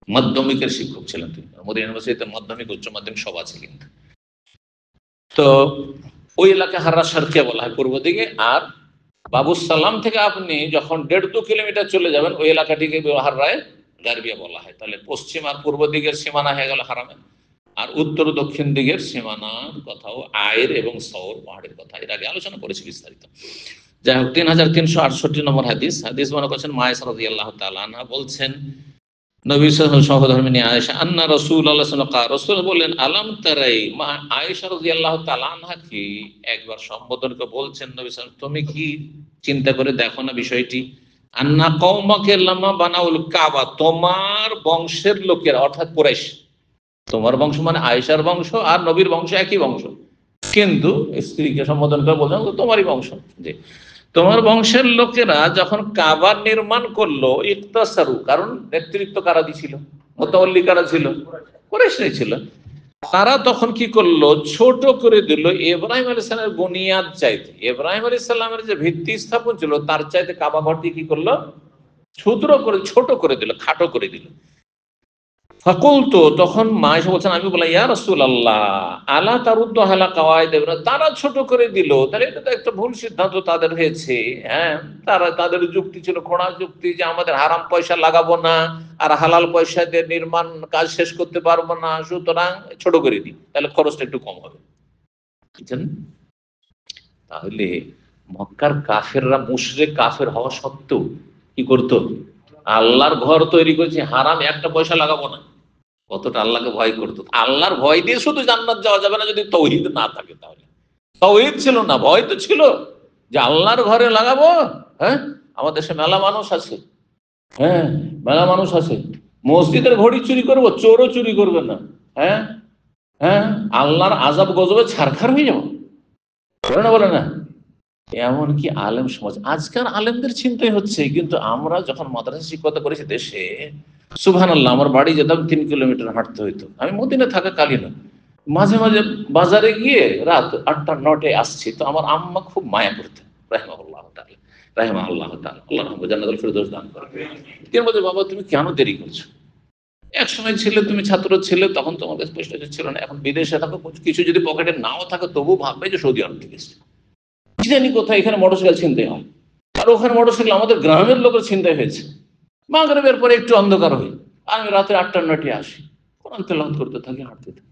Speaker 1: মাধ্যমিকের শিক্ষক ছিলেন তিনি। মদিনা ইউনিভার্সিটিতে মাধ্যমিক, উচ্চ মাধ্যমিক সব আছে কিন্তু। তো ওই এলাকা হাররা শারকিয়া বলা হয় পূর্ব দিকে। আর বাবুস সালাম থেকে আপনি যখন 1.5-2 কিলোমিটার চলে যাবেন, ওই এলাকাটিকে হাররায় গারবিয়া বলা হয়। তাহলে পশ্চিম আর পূর্ব দিকের সীমানা হয়ে গেল হারামে। আর উত্তর দক্ষিণ দিকের সীমানার কথাও আয়ের এবং সওর পাহাড়ের কথা এর আগে আলোচনা করেছি বিস্তারিত। যাই হোক, 3368 নম্বর হাদিস। হাদিস মনে করছেন মায়েশা রাদিয়াল্লাহু তাআলা আনহা বলছেন, নবী সাল্লাল্লাহু আলাইহি ওয়াসাল্লাম সহধর্মিণী আয়েশা, আন্না রাসূলুল্লাহ সাল্লাল্লাহু আলাইহি ওয়াসাল্লাম রাসূল বললেন, আলাম তারাই, মা আয়েশা রাদিয়াল্লাহু তাআলা আনহা কি একবার সম্বোধন করে বলছেন নবী সাল্লাল্লাহু আলাইহি ওয়াসাল্লাম, তুমি কি চিন্তা করে দেখো না বিষয়টি, আন্না কওমাকে লামা বানাউল কাবা, তোমার বংশের লোকেরা অর্থাৎ কুরাইশ, তোমার বংশ মানে আয়েশার বংশ আর নবীর বংশ একই বংশ, কিন্তু স্ত্রীকে সম্বোধন করে বলছেন তোমারই বংশ। জি। তোমার বংশের লোকেরা যখন কাবা নির্মাণ করলো, ইকতাসারু, কারণ নেতৃত্ব কারা দিছিল, মুতাওয়াল্লি কারা ছিল? কুরাইশরাই ছিল। তারা তখন কি করলো, ছোট করে দিল ইব্রাহিম আলাইহিস সালামের বুনিয়াদ চাইতে। ইব্রাহিম আলাইহিস সালামের যে ভিত্তি স্থাপন ছিল তার চাইতে কাবা ঘরটি কি করলো, ক্ষুদ্র করে, ছোট করে দিল, খাটো করে দিল। ফাকুলতু, তখন মা এসে বলছেন, আমি বললাম, ইয়া রাসূলুল্লাহ আলা তারুদ্দু আলা কাওয়াইদ, তারা ছোট করে দিল, তাহলে এটা তো একটা ভুল সিদ্ধান্ত তাদের হয়েছে। হ্যাঁ, তারা, তাদের যুক্তি ছিল ঘোড়া যুক্তি, যে আমাদের হারাম পয়সা লাগাবো না আর হালাল পয়সা দিয়ে নির্মাণ কাজ শেষ করতে পারবো না, সুতরাং ছোট করে দিই, তাহলে খরচটা একটু কম হবে। বুঝছেন? তাহলে মক্কার কাফেররা, মুশরিক কাফের হওয়া সত্ত্বেও কি করতো, আল্লাহর ঘর তৈরি করেছে, হারাম একটা পয়সা লাগাবো না। কতটা আল্লাহকে ভয় করতো। আল্লাহর ভয় দিয়ে শুধু জান্নাত যাওয়া যাবে না যদি তৌহিদ না থাকে। তাহলে তৌহিদ ছিল না, ভয় তো ছিল যে আল্লাহর ঘরে লাগাবো। হ্যাঁ, আমাদের দেশে মেলা মানুষ আছে, হ্যাঁ মেলা মানুষ আছে, মসজিদের ঘড়ি চুরি করবো, চোরও চুরি করবে না। হ্যাঁ, হ্যাঁ, আল্লাহর আযাব গজবে ছারখার হয়ে যাবো, বলে না, বলে না। এমনকি আলেম সমাজ, আজকাল আলেমদের চিন্তাই হচ্ছে, কিন্তু আমরা যখন মাদ্রাসা শিক্ষকতা করেছি দেশে, সুবহানাল্লাহ, আমার বাড়ি যেতাম 3 কিলোমিটার হাঁটতে হইতো। আমি মদিনা থাকা কালীন মাঝে মাঝে বাজারে গিয়ে রাত 8টা-9টায় আসছি, তো আমার আম্মা খুব মায়া করতেন, রাহিমাহুল্লাহ তাআলা, রাহিমাহুল্লাহ তাআলা, আল্লাহ জান্নাতুল ফেরদৌস দান করে। তিনি বলতেন, বাবা তুমি কেন দেরি করছো, এক সময় ছিলে, তুমি ছাত্র ছিলে, তখন তোমার কাছে পয়সা ছিল না, এখন বিদেশে থাকো, কিছু যদি পকেটে নাও থাকে তবু ভাববে যে সৌদি আরব থেকে এসেছে। কি জানি কোথায় এখানে মোটরসাইকেল ছিনতাই হয়, আর ওখানে মোটরসাইকেল আমাদের গ্রামের লোকের ছিনতাই হয়েছে। মাগরিবের পরে একটু অন্ধকার হই, আমি রাতে 8টা-9টায় আসি, কোরআন তেলাওয়াত করতে থাকি, হাঁটতে থাকি।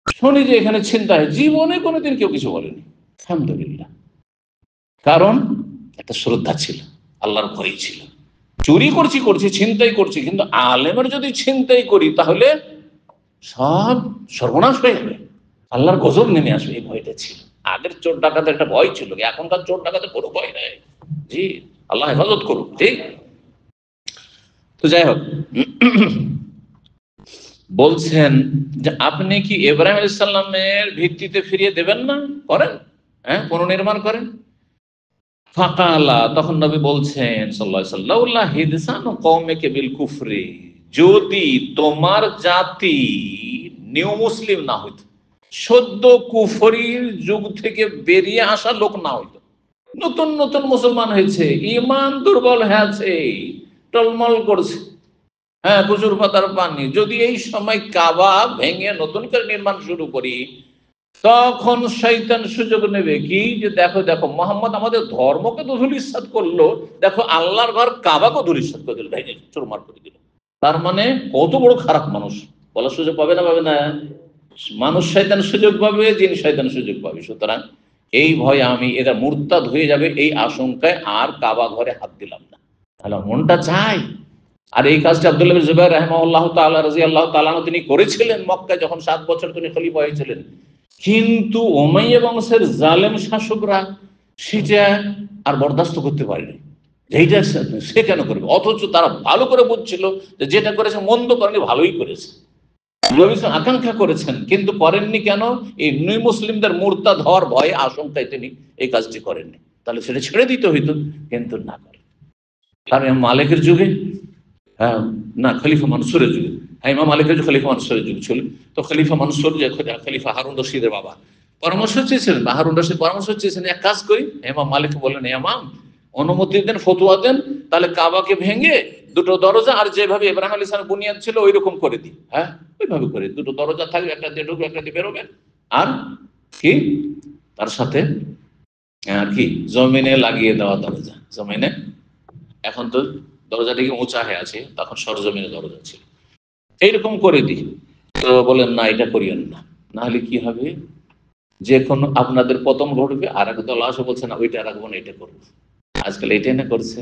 Speaker 1: শুনি যে এখানে ছিনতাই, জীবনে কোনোদিন কেউ কিছু বলেনি, আলহামদুলিল্লাহ। কারণ একটা শ্রদ্ধা ছিল, আল্লাহর ভয় ছিল। চুরি করছি করছি, ছিনতাই করছি, কিন্তু আলেমের যদি ছিনতাই করি তাহলে সব সর্বনাশ হয়ে যাবে, আল্লাহর গজব নেমে আসবে, এই ভয়টা ছিল। আগের চোর ডাকাতের একটা ভয় ছিল, এখনকার চোর ডাকাতের কোনো ভয় নেই। জি, আল্লাহ হেফাজত করুন। ঠিক। তো যাই হোক, বলছেন যে আপনি কি ইব্রাহিম আলাইহিস সালামের ভিত্তিতে ফিরিয়ে দেবেন না, করেন, হ্যাঁ, পুনর্নির্মাণ করেন। ফাকালা, তখন নবী বলছেন সাল্লাল্লাহু আলাইহি ওয়াসাল্লাম, লাউলা হিদসানু কওমিকা বিল কুফরি, যদি তোমার জাতি নিউ মুসলিম না হইতো, সদ্য কুফরির যুগ থেকে বেরিয়ে আসা লোক না হইতো, নতুন নতুন মুসলমান হয়েছে, ঈমান দুর্বল হয়েছে, টলমল করছে, হ্যাঁ, প্রচুর পাতার পানি, যদি এই সময় কাবা ভেঙে নতুন করে নির্মাণ শুরু করি, তখন শয়তান সুযোগ নেবে কি, যে দেখো দেখো মোহাম্মদ আমাদের ধর্মকে তো ধূলিসাৎ করলো, দেখো আল্লাহর ঘর কাবাকে ধূলিসাৎ করে দিল, ভেঙে চুরমার করে দিল। তার মানে কত বড় খারাপ মানুষ, বলার সুযোগ পাবে না, পাবে না? মানুষ শয়তান সুযোগ পাবে, জিন শয়তান সুযোগ পাবে। সুতরাং এই ভয়ে আমি এরা মুরতাদ হয়ে যাবে, এই আশঙ্কায় আর কাবা ঘরে হাত দিলাম না। তাহলে মনটা চাই। আর এই কাজটা আব্দুল্লাহ বিন জুবাইর রাহিমাহুল্লাহ তাআলা রাদিয়াল্লাহু তাআলা তিনি করেছিলেন মক্কায়, যখন 7 বছর তিনি খলিফা হয়েছিলেন। কিন্তু উমাইয়া বংশের জালেম শাসকরা সেটা আর বরদাস্ত করতে পারেনি, এইটা সে কেন করবে, অথচ তারা ভালো করে বুঝছিল যে যেটা করেছে মন্দ করেনি, ভালোই করেছে, আকাঙ্ক্ষা করেছেন, কিন্তু করেননি কেন? এই নই মুসলিমদের মুরতাদ হওয়ার ভয়ে, আশঙ্কায় তিনি এই কাজটি করেননি। তাহলে সেটা ছেড়ে দিতে হইতো, কিন্তু না করে। কারণ মালিকের যুগে, হ্যাঁ, না, খলিফা মানসুরের যুগে, হ্যাঁ, ইমাম মালিকের যুগে খলিফা মানসুরের যুগ ছিল। তো খলিফা মানসুর, যে খলিফা হারুন রশিদের বাবা, পরামর্শ চেয়েছিলেন, বা হারুন রশিদ পরামর্শ চেয়েছিলেন, এক কাজ করি, ইমাম মালিক বললেন, ইমাম অনুমতি দেন, ফতোয়া দেন, তাহলে কাবাকে ভেঙে দুটো দরজা, আর যেভাবে ইব্রাহিম আলাইহিস সালাম বুনিয়াদ ছিল ওই রকম করে দিই, হ্যাঁ, ওইভাবে করে দুটো দরজা থাকবে, একটা দিয়ে ঢুকবে, একটা দিয়ে বেরোবে, আর কি তার সাথে আর কি জমিনে লাগিয়ে দেওয়া দরজা, জমিনে, এখন তো দরজাটিকে উঁচা হয়ে আছে, তখন সরজমিনে দরজা ছিল, এইরকম করে দিই। তো বলেন না, এটা করিয়েন না, না হলে কি হবে, যে কোনো আপনাদের পতন ঘটবে, আর এক দল আসে বলছে না ওইটা রাখবো না, এটা করবো। আজকাল এটাই না করছে,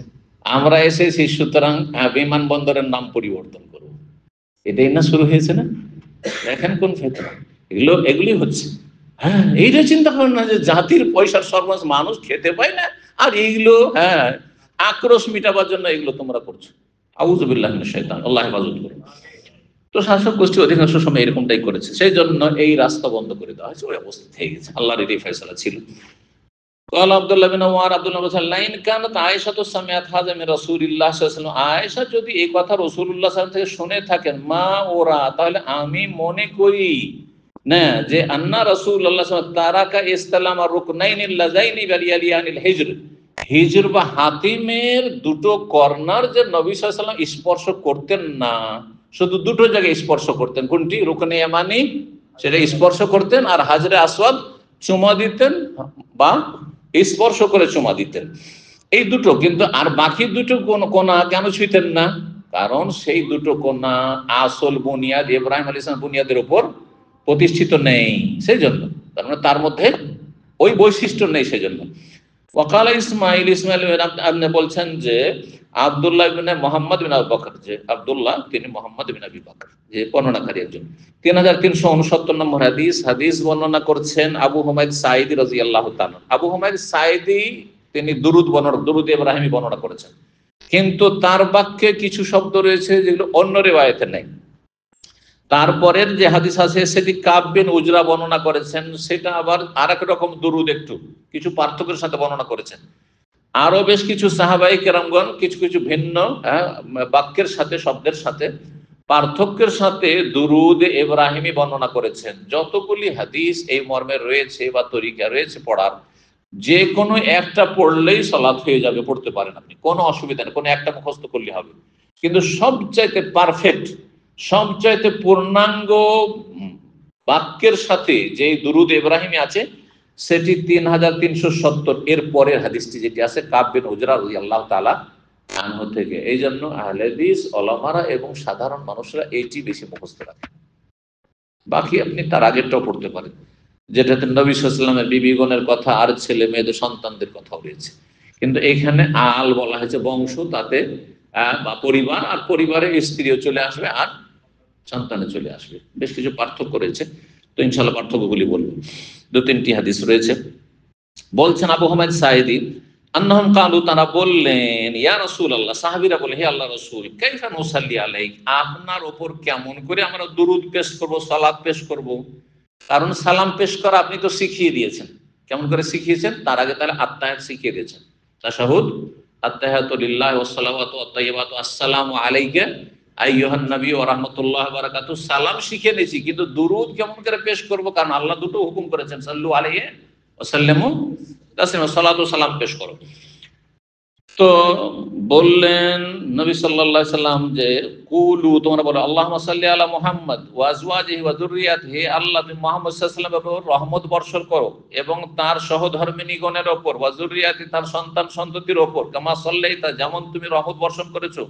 Speaker 1: আমরা এসেছি সুতরাং বিমানবন্দরের নাম পরিবর্তন করবো, এটাই না শুরু হয়েছে না? দেখেন কোন ফেতনা, এগুলি হচ্ছে। হ্যাঁ, এইটা চিন্তা করেন না যে জাতির পয়সার সর্বনাশ, মানুষ খেতে পায় না, আর এইগুলো, হ্যাঁ, আক্রোশ মিটাবার জন্য এগুলো তোমরা করছো। আউযু বিল্লাহি মিনাশ শাইতান, আল্লাহ হেফাজত করুন। তো শাসক গোষ্ঠী অধিকাংশ সময় এরকমটাই করেছে, সেই জন্য এই রাস্তা বন্ধ করে দেওয়া হয়েছে, ওই অবস্থা থেকে গেছে, আল্লাহর এটাই ফয়সালা ছিল। قال عبد الله بن عمر, আব্দুল্লাহ বলেন, লাইন কানাত আয়েশা তো সামিআত হাযা মিন রাসূলিল্লাহ সাল্লাল্লাহু আলাইহি ওয়াসাল্লাম, আয়েশা যদি এই কথা রাসূলুল্লাহ সাল্লাল্লাহু আলাইহি ওয়াসাল্লাম থেকে শুনে থাকেন, মা ওরা, তাহলে আমি মনে করি না যে আন্না রাসূলুল্লাহ সাল্লাল্লাহু আলাইহি ওয়াসাল্লাম তারাকা ইসলাম আর রুকনাইনিল লাযাইনি বালিয়ালিয়ানিল হিজর, হিজর বা হাতিমের দুটো কর্নার যে নবী সাল্লাল্লাহু আলাইহি ওয়াসাল্লাম স্পর্শ করতেন না, শুধু দুটো জায়গায় স্পর্শ করতেন, কোনটি? রুকনে ইয়ামানি, সেটা স্পর্শ করতেন, আর হাজরে আসওয়াদ চুমা দিতেন, বা স্পর্শ করে চুমা দিতেন, এই দুটো। কিন্তু আর বাকি দুটো কোনা কেন ছুঁইতেন না? কারণ সেই দুটো কোনা আসল বুনিয়াদ ইব্রাহিম আলাইহিস সালাম বুনিয়াদের উপর প্রতিষ্ঠিত নেই, সেই জন্য, তার মানে তার মধ্যে ওই বৈশিষ্ট্য নেই, সেই জন্য। ওয়াকাল ইসমাইল, ইসমাইল আপনি বলছেন যে আব্দুল্লাহ ইবনে মুহাম্মদ বিন আবু বকর, যে আব্দুল্লাহ তিনি মুহাম্মদ বিন আবি বকর, যে বর্ণনাকারী একজন। 3369 নম্বর হাদিস, হাদিস বর্ণনা করছেন আবু হুমায়দ সাঈদী রাদিয়াল্লাহু তাআলা। আবু হুমায়দ সাঈদী তিনি দুরুদ ইব্রাহিমী বর্ণনা করেছেন, কিন্তু তার বাক্যে কিছু শব্দ রয়েছে যেগুলো অন্য রিওয়ায়েতে নেই। তারপরের যে হাদিস আছে সেটি কাব বিন উজরা বর্ণনা করেছেন, সেটা আবার আরেক রকম দুরুদ, একটু কিছু পার্থক্যের সাথে বর্ণনা করেছেন। আরো বেশ কিছু সাহাবাই কেরামগণ কিছু কিছু ভিন্ন বাক্যের সাথে, শব্দের সাথে, পার্থক্যের সাথে দুরুদ ইব্রাহিমী বর্ণনা করেছেন। যতগুলি হাদিস এই মর্মে রয়েছে বা তরিকা রয়েছে পড়ার, যে কোনো একটা পড়লেই সালাত হয়ে যাবে, পড়তে পারেন আপনি, কোনো অসুবিধা নেই, কোনো একটা মুখস্থ করলে হবে। কিন্তু সবচাইতে পারফেক্ট, সবচাইতে পূর্ণাঙ্গ বাক্যের সাথে যে দুরুদ ইব্রাহিমী আছে, সেটি 3370 এর পরের হাদিসটি যেটি আছে কাব বিন উজরা রাদিয়াল্লাহু তাআলা আনহু থেকে। এই জন্য আহলে হাদিস, উলামারা এবং সাধারণ মানুষরা এইটি বেশি মুখস্থ রাখে। বাকি আপনি তার আগেরটাও পড়তে পারেন, যেটাতে নবী সাল্লাল্লাহু আলাইহি ওয়াসাল্লামের বিবিগণের কথা আর ছেলে মেয়েদের সন্তানদের কথাও রয়েছে। কিন্তু এখানে আল বলা হয়েছে বংশ, তাতে বা পরিবার, আর পরিবারের স্ত্রীও চলে আসবে আর সন্তানে চলে আসবে। বেশ কিছু পার্থক্য রয়েছে, তো ইনশাল্লাহ পার্থক্যগুলি বলবো। দু তিনটি হাদিস রয়েছে। বলছেন আবু হুমায়দ সাঈদী, আন্নাহুম কালু, তারা বললেন, ইয়া রাসূলুল্লাহ, সাহাবীরা বলে, হে আল্লাহর রাসূল, কাইফা নুসাল্লি আলাইক, আপনার উপর কেমন করে আমরা দুরূদ পেশ করব, সালাত পেশ করব। কারণ সালাম পেশ করা আপনি তো শিখিয়ে দিয়েছেন। কেমন করে শিখিয়েছেন? তার আগে তাহলে আত্তাহিয়াত শিখিয়ে দিয়েছেন, তাশাহুদ, আত্তাহিয়াতু লিল্লাহি ওয়াস সালাওয়াতু ওয়াত তাইয়্যিবাতু, আসসালামু আলাইকা আইয়ুহান নবী ওয়া রাহমাতুল্লাহি ওয়া বারাকাতুহু, সালাম শিখিয়ে নিয়েছি, কিন্তু দুরূদ কেমন করে পেশ করব? কারণ আল্লাহ দুটো হুকুম করেছেন, সাল্লু আলাইহি ওয়া সাল্লিমু তাসলিমা, সালাত ও সালাম পেশ করো। তো বললেন নবী সাল্লাল্লাহু আলাইহি সাল্লাম যে, কুলু, তোমরা বলো, আল্লাহুম্মা সাল্লি আলা মুহাম্মদ ওয়া আজওয়াজিহি ওয়া যুররিয়াতিহি, হে আল্লাহ তুমি মুহাম্মদ সাল্লাল্লাহু আলাইহি ওয়াসাল্লামের উপর রহমত বর্ষণ করো এবং তার সহধর্মিণীগণের উপর, ওয়া যুররিয়াতি, তার সন্তান সন্ততির উপর, কামা সাল্লাইতা, যেমন তুমি রহমত বর্ষণ করেছো,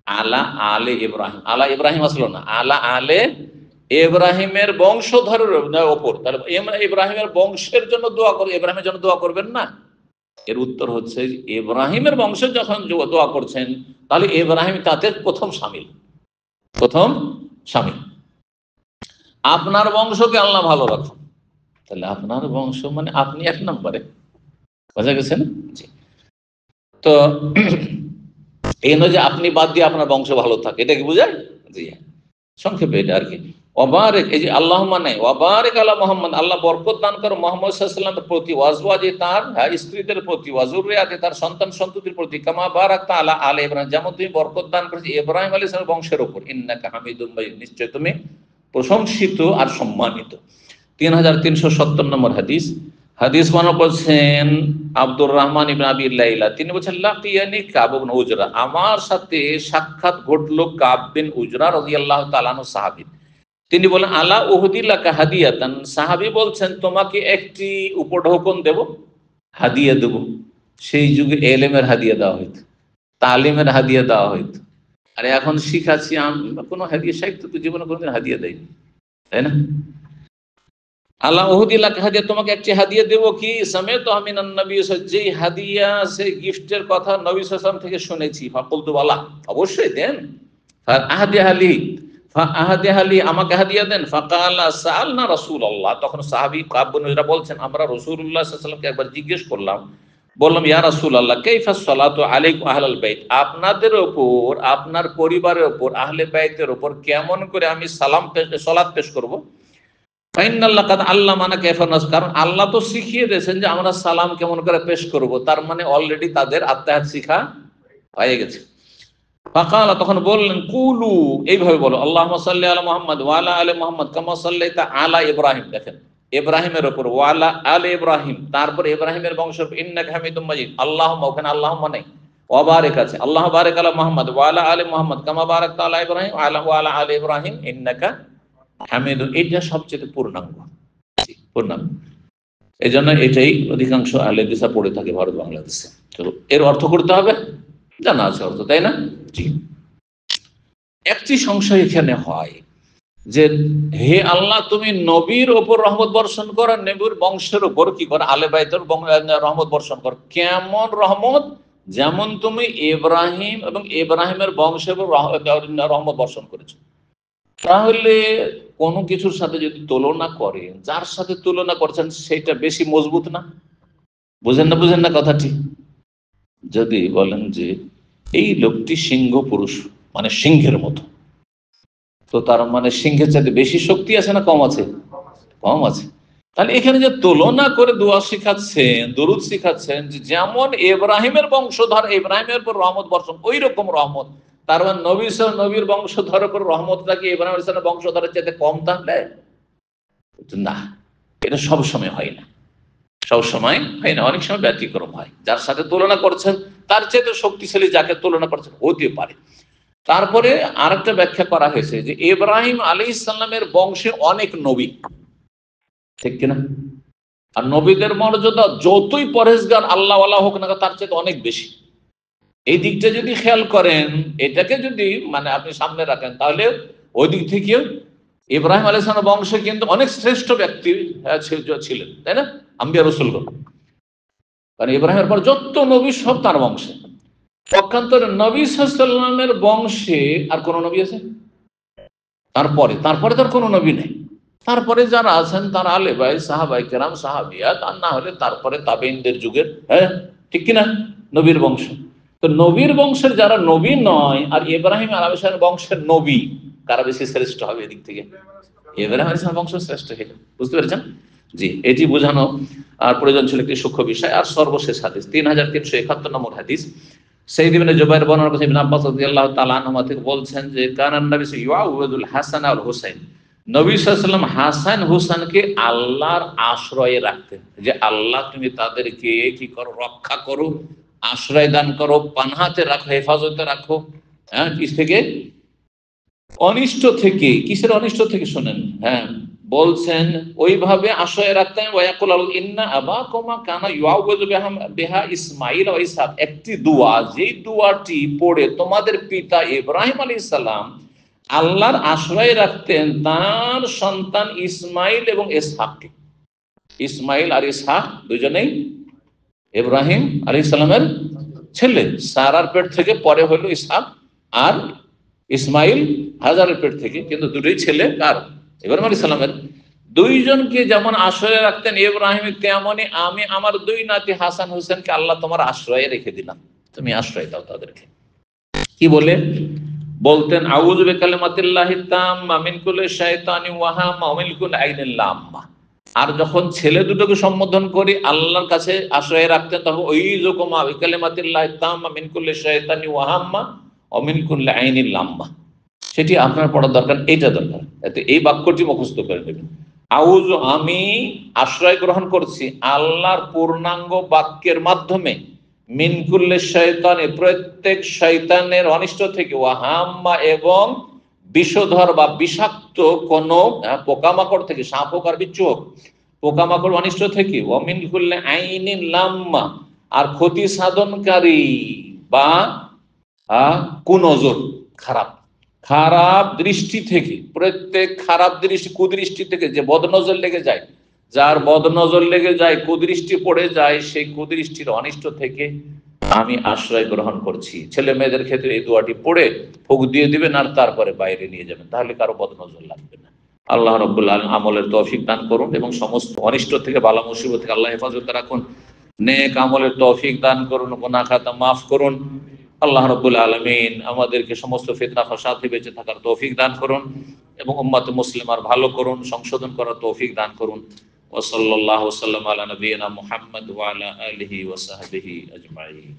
Speaker 1: আলা আলে ইব্রাহিম, আলা ইব্রাহিম আসলো না, আলা আলে ইব্রাহিমের বংশধরের উপর। তাহলে ইব্রাহিমের বংশের জন্য দোয়া করো, ইব্রাহিমের জন্য দোয়া করবেন না? এর উত্তর হচ্ছে, ইব্রাহিমের বংশে যখন দোয়া করছেন, তাহলে ইব্রাহিম তাতে প্রথম শামিল, প্রথম শামিল। আপনার বংশকে আল্লাহ ভালো রাখুন, তাহলে আপনার বংশ মানে আপনি এক নম্বরে, বোঝা গেছে না? জি। তো এই নয় যে আপনি বাদ দিয়ে আপনার বংশ ভালো থাকে, এটা কি বোঝায়? জি, সংক্ষেপে এটা আর কি। ওয়াবারিক, এই যে আল্লাহ মানে ওয়াবারিক আলা মুহাম্মদ, আল্লাহ বরকত দান করো মুহাম্মদ সাল্লাল্লাহু আলাইহি ওয়াসাল্লামের প্রতি, ওয়াজওয়াজি, তার স্ত্রীদের প্রতি, ওয়াজুরিয়াতি, তার সন্তান সন্ততির প্রতি, কামা বারাকতা আলা আলে ইব্রাহিম, যেমন তুমি বরকত দান করেছো ইব্রাহিম আলাইহিস সালামের বংশের উপর, ইন্নাকা হামিদুম মাজিদ, নিশ্চয় তুমি প্রশংসিত আর সম্মানিত। 3370 নম্বর হাদিস। হাদিস বর্ণনা করছেন আব্দুর রহমান ইবনে আবি লাইলা, তিনি বলেন, লাকিয়ানি কাব ইবনে উজরা, আমার সাথে সাক্ষাৎ ঘটলো কাব বিন উজরা রাদিয়াল্লাহু তাআলা আনহু, সাহাবী। তিনি বলেন, আলা উহদিলাকা হাদিয়াতান, সাহাবী বলছেন, তোমাকে একটি উপঢৌকন দেব, হাদিয়া দেব। সেই যুগে এলেমের হাদিয়া দেওয়া হইতো, তালিমের হাদিয়া দেওয়া হইতো। আর এখন শিখাচ্ছি, কোনো হাদিয়া, সাহিত্য তো জীবনে কোনোদিন হাদিয়া দেয়নি, তাই না? আল্লাহ উহুদিল্লাহ হাদিয়া, তোমাকে একটি হাদিয়া দেব, কি সামিআতু মিনান নবী, যেই হাদিয়া, সেই গিফটের কথা নবী সাল্লাল্লাহু আলাইহি ওয়াসাল্লাম থেকে শুনেছি। ফাকুলতু, বালা, অবশ্যই দেন। ফাআহদিহালি, ফাআহদিহালি, আমাকে হাদিয়া দেন। ফাকালা সাআলনা রাসূলুল্লাহ, তখন সাহাবী কাব বিন উজরা বলছেন, আমরা রাসূলুল্লাহ সাল্লাল্লাহু আলাইহি ওয়াসাল্লামকে একবার জিজ্ঞেস করলাম, বললাম, ইয়া রাসূলুল্লাহ, কাইফা সালাতু আলাইকুম আহলাল বাইত, আপনাদের উপর, আপনার পরিবারের উপর, আহলে বাইতের উপর কেমন করে আমি সালাম সালাত পেশ করব? কারণ আল্লাহ তো শিখিয়ে দিয়েছেন যে আমরা সালাম কেমন করে পেশ করব, তার মানে অলরেডি তাদের আত্মাহাত শিখা হয়ে গেছে। ফাকালা, তখন বললেন, কুলু, এইভাবে বলো, আল্লাহুম্মা সাল্লি আলা মুহাম্মদ ওয়া আলা আলি মুহাম্মদ কামা সাল্লাইতা আলা ইব্রাহিম, দেখেন ইব্রাহিমের উপর, ওয়া আলা আলি ইব্রাহিম, তারপর ইব্রাহিমের বংশ, ইন্নাকা হামিদুম মাজিদ, আল্লাহুম্মা, ওখানে আল্লাহুম্মা নেই, ওয়া বারিক আছে, আল্লাহু বারিক আলা মুহাম্মদ ওয়া আলা আলি মুহাম্মদ কামা বারাকতা আলা ইব্রাহিম ওয়া আলা আলি ইব্রাহিম ইন্নাকা হামিদুন, এটা সবচেয়ে পূর্ণাঙ্গ, পূর্ণাঙ্গ। এই জন্য এটাই অধিকাংশ আহলে হাদিসরা পড়ে থাকে ভারত বাংলাদেশে। তো এর অর্থ করতে হবে, জানা আছে অর্থ, তাই না? জি। একটি সংশয় এখানে হয় যে, হে আল্লাহ, তুমি নবীর ওপর রহমত বর্ষণ করো, নবীর বংশের উপর কি করো, আলে বাইতের রহমত বর্ষণ করো। কেমন রহমত? যেমন তুমি ইব্রাহিম এবং ইব্রাহিমের বংশের উপর রহমত বর্ষণ করেছো। তাহলে কোনো কিছুর সাথে যদি তুলনা করেন, যার সাথে তুলনা করছেন সেটা বেশি মজবুত না? বুঝেন না, বুঝেন না কথাটি? যদি বলেন যে এই লোকটি সিংহ পুরুষ, মানে সিংহের মতো, তো তার মানে সিংহের চাইতে বেশি শক্তি আছে না কম আছে? কম আছে। তাহলে এখানে যে তুলনা করে দোয়া শিখাচ্ছেন, দরুদ শিখাচ্ছেন, যে যেমন ইব্রাহিমের বংশধর, ইব্রাহিমের উপর রহমত বর্ষণ, ওই রকম রহমত, তার মানে নবীর বংশধরের উপর রহমতটা কি ইব্রাহিম আলাইহিস সালামের বংশধরের চাইতে কম? তাহলে না, এটা সবসময় হয় না, সবসময় হয় না, অনেক সময় ব্যতিক্রম হয়। যার সাথে তুলনা করছেন তার চাইতে শক্তিশালী যাকে তুলনা করছেন হতে পারে। তারপরে আরেকটা ব্যাখ্যা করা হয়েছে যে ইব্রাহিম আলাইহিস সালামের বংশে অনেক নবী, ঠিক কিনা? আর নবীদের মর্যাদা যতই পরহেজগার আল্লাহওয়ালা হোক না, তার চাইতে অনেক বেশি। এই দিকটা যদি খেয়াল করেন, এটাকে যদি মানে আপনি সামনে রাখেন, তাহলে ওই দিক থেকেও ইব্রাহিম আলাইহিস সালামের বংশে কিন্তু অনেক শ্রেষ্ঠ ব্যক্তি ছিলেন, তাই না? আম্বিয়া রাসূলগণ, কারণ ইব্রাহিমের পর যত নবী সব তার বংশে। পক্ষান্তরে নবী সাল্লাল্লাহু আলাইহি ওয়াসাল্লামের বংশে আর কোন নবী আছে? তারপরে তারপরে তার কোনো নবী নেই। তারপরে যারা আছেন তারা আলে ভাই সাহাবাই কেরাম সাহাবিয়াত, আর না হলে তারপরে তাবেঈনদের যুগের, হ্যাঁ ঠিক কিনা, নবীর বংশ। তো নবীর বংশের যারা নবী নয় আর ইব্রাহিম আলাইহিস সালামের বংশের নবী, কারা বেশি শ্রেষ্ঠ হবে এদিক থেকে? ইব্রাহিম আলাইহিস সালামের বংশ শ্রেষ্ঠ হবে, বুঝতে পেরেছেন? জি, এটি বোঝানো আর প্রয়োজন ছিল একটি সূক্ষ্ম বিষয়। আর সর্বশেষ হাদিস 3371 নম্বর হাদিস, সাইয়্যিদ ইবনে জুবাইর বর্ণনা করেছেন ইবনে আব্বাস রাদিয়াল্লাহু তাআলা আনহুমা থেকে বলছেন যে কানান নবী ইউআউযুল হাসান আল হুসাইন, নবী সাল্লাল্লাহু আলাইহি ওয়াসাল্লাম হাসান হুসাইনকে আল্লাহর আশ্রয়ে রাখতেন, যে আল্লাহ তুমি তাদেরকে কি করো, রক্ষা করো, আশ্রয় দান করো, পানাহাতে রাখো, হেফাজতে রাখো। হ্যাঁ, কিস থেকে? অনিষ্ট থেকে। কিসের অনিষ্ট থেকে শোনেন? হ্যাঁ, বলছেন ওইভাবে আশ্রয় রাখতেন। ওয়াকুল ইন্না আবাকুমা কানা ইউআউযু বিহা ইসমাঈল ওয়া ইসহাক, একটি দোয়া, যেই দোয়াটি পড়ে তোমাদের পিতা ইব্রাহিম আলাইহিস সালাম আল্লাহর আশ্রয় রাখতেন তার সন্তান ইসমাইল এবং ইসহাককে। ইসমাইল আর ইসহাক দুজনেই ইব্রাহিম আলাইহিস সালামের ছেলে। সারার পেট থেকে পরে হলো ইসহাক, আর ইসমাইল হাজারের পেট থেকে, কিন্তু দুটোই ছেলে কার? ইব্রাহিম আলাইহিস সালামের। দুইজনকে যেমন আশ্রয়ে রাখতেন ইব্রাহিম, তেমনি আমি আমার দুই নাতি হাসান হোসেনকে আল্লাহ তোমার আশ্রয়ে রেখে দিলাম, তুমি আশ্রয় দাও তাদেরকে। কি বলে বলতেন? আউযু বিকালিমাতিল্লাহি তাম্মা মিন কুল্লি শাইতানি ওয়া হাম্মা ওয়া মিন কুল্লি আইনিল লাম্মা। আর যখন ছেলে দুটোকে সম্বোধন করি আল্লাহর কাছে আশ্রয় রাখতেন, তখন ওইযুকুমা বিকালিমাতিল্লাহি তাম্মা মিন কুল্লি শাইতানি ওয়া হাম্মা ওয়া মিন কুল্লি আইনিল লাম্মা। সেটি আপনার পড়ার দরকার, এইটা দরকার। এতে এই বাক্যটি মুখস্থ করে নেবেন। আউযু, আমি আশ্রয় গ্রহণ করছি আল্লাহর পূর্ণাঙ্গ বাক্যের মাধ্যমে, মিন কুল্লি শয়তানে, প্রত্যেক শয়তানের অনিষ্ট থেকে, ওয়া হাম্মা, এবং বিষধর বা বিষাক্ত কোন পোকামাকড় থেকে, সাপ হোক আর বিচ্ছু হোক, পোকামাকড় অনিষ্ট থেকে, ওয়া মিন কুল্লি আইনিন লাম্মা, আর ক্ষতি সাধনকারী বা কুনজর, খারাপ খারাপ দৃষ্টি থেকে, প্রত্যেক খারাপ দৃষ্টি কুদৃষ্টি থেকে, যে বদনজর লেগে যায়, যার বদনজর লেগে যায়, কুদৃষ্টি পড়ে যায়, সেই কুদৃষ্টির অনিষ্ট থেকে আমি আশ্রয় গ্রহণ করছি। ছেলে মেয়েদের ক্ষেত্রে এই দোয়াটি পড়ে ফুক দিয়ে দিবেন আর তারপরে বাইরে নিয়ে যাবেন, তাহলে কারো বদনজর লাগবে না। আল্লাহ রাব্বুল আলামিন আমলের তৌফিক দান করুন এবং সমস্ত অনিষ্ট থেকে, বালা মুসিবত থেকে আল্লাহ হেফাজতে রাখুন। নেক আমলের তৌফিক দান করুন, গুনাহ খাতা মাফ করুন। আল্লাহ রাব্বুল আলামিন আমাদেরকে সমস্ত ফিতনা ফাসাদ থেকে বেঁচে থাকার তৌফিক দান করুন এবং উম্মত মুসলিমার ভালো করুন, সংশোধন করার তৌফিক দান করুন। ওয়া সাল্লাল্লাহু ওয়া সাল্লাম আলা নবিয়িনা মুহাম্মদ ওয়া আলা আলিহি ওয়া সাহবিহি আজমাইন।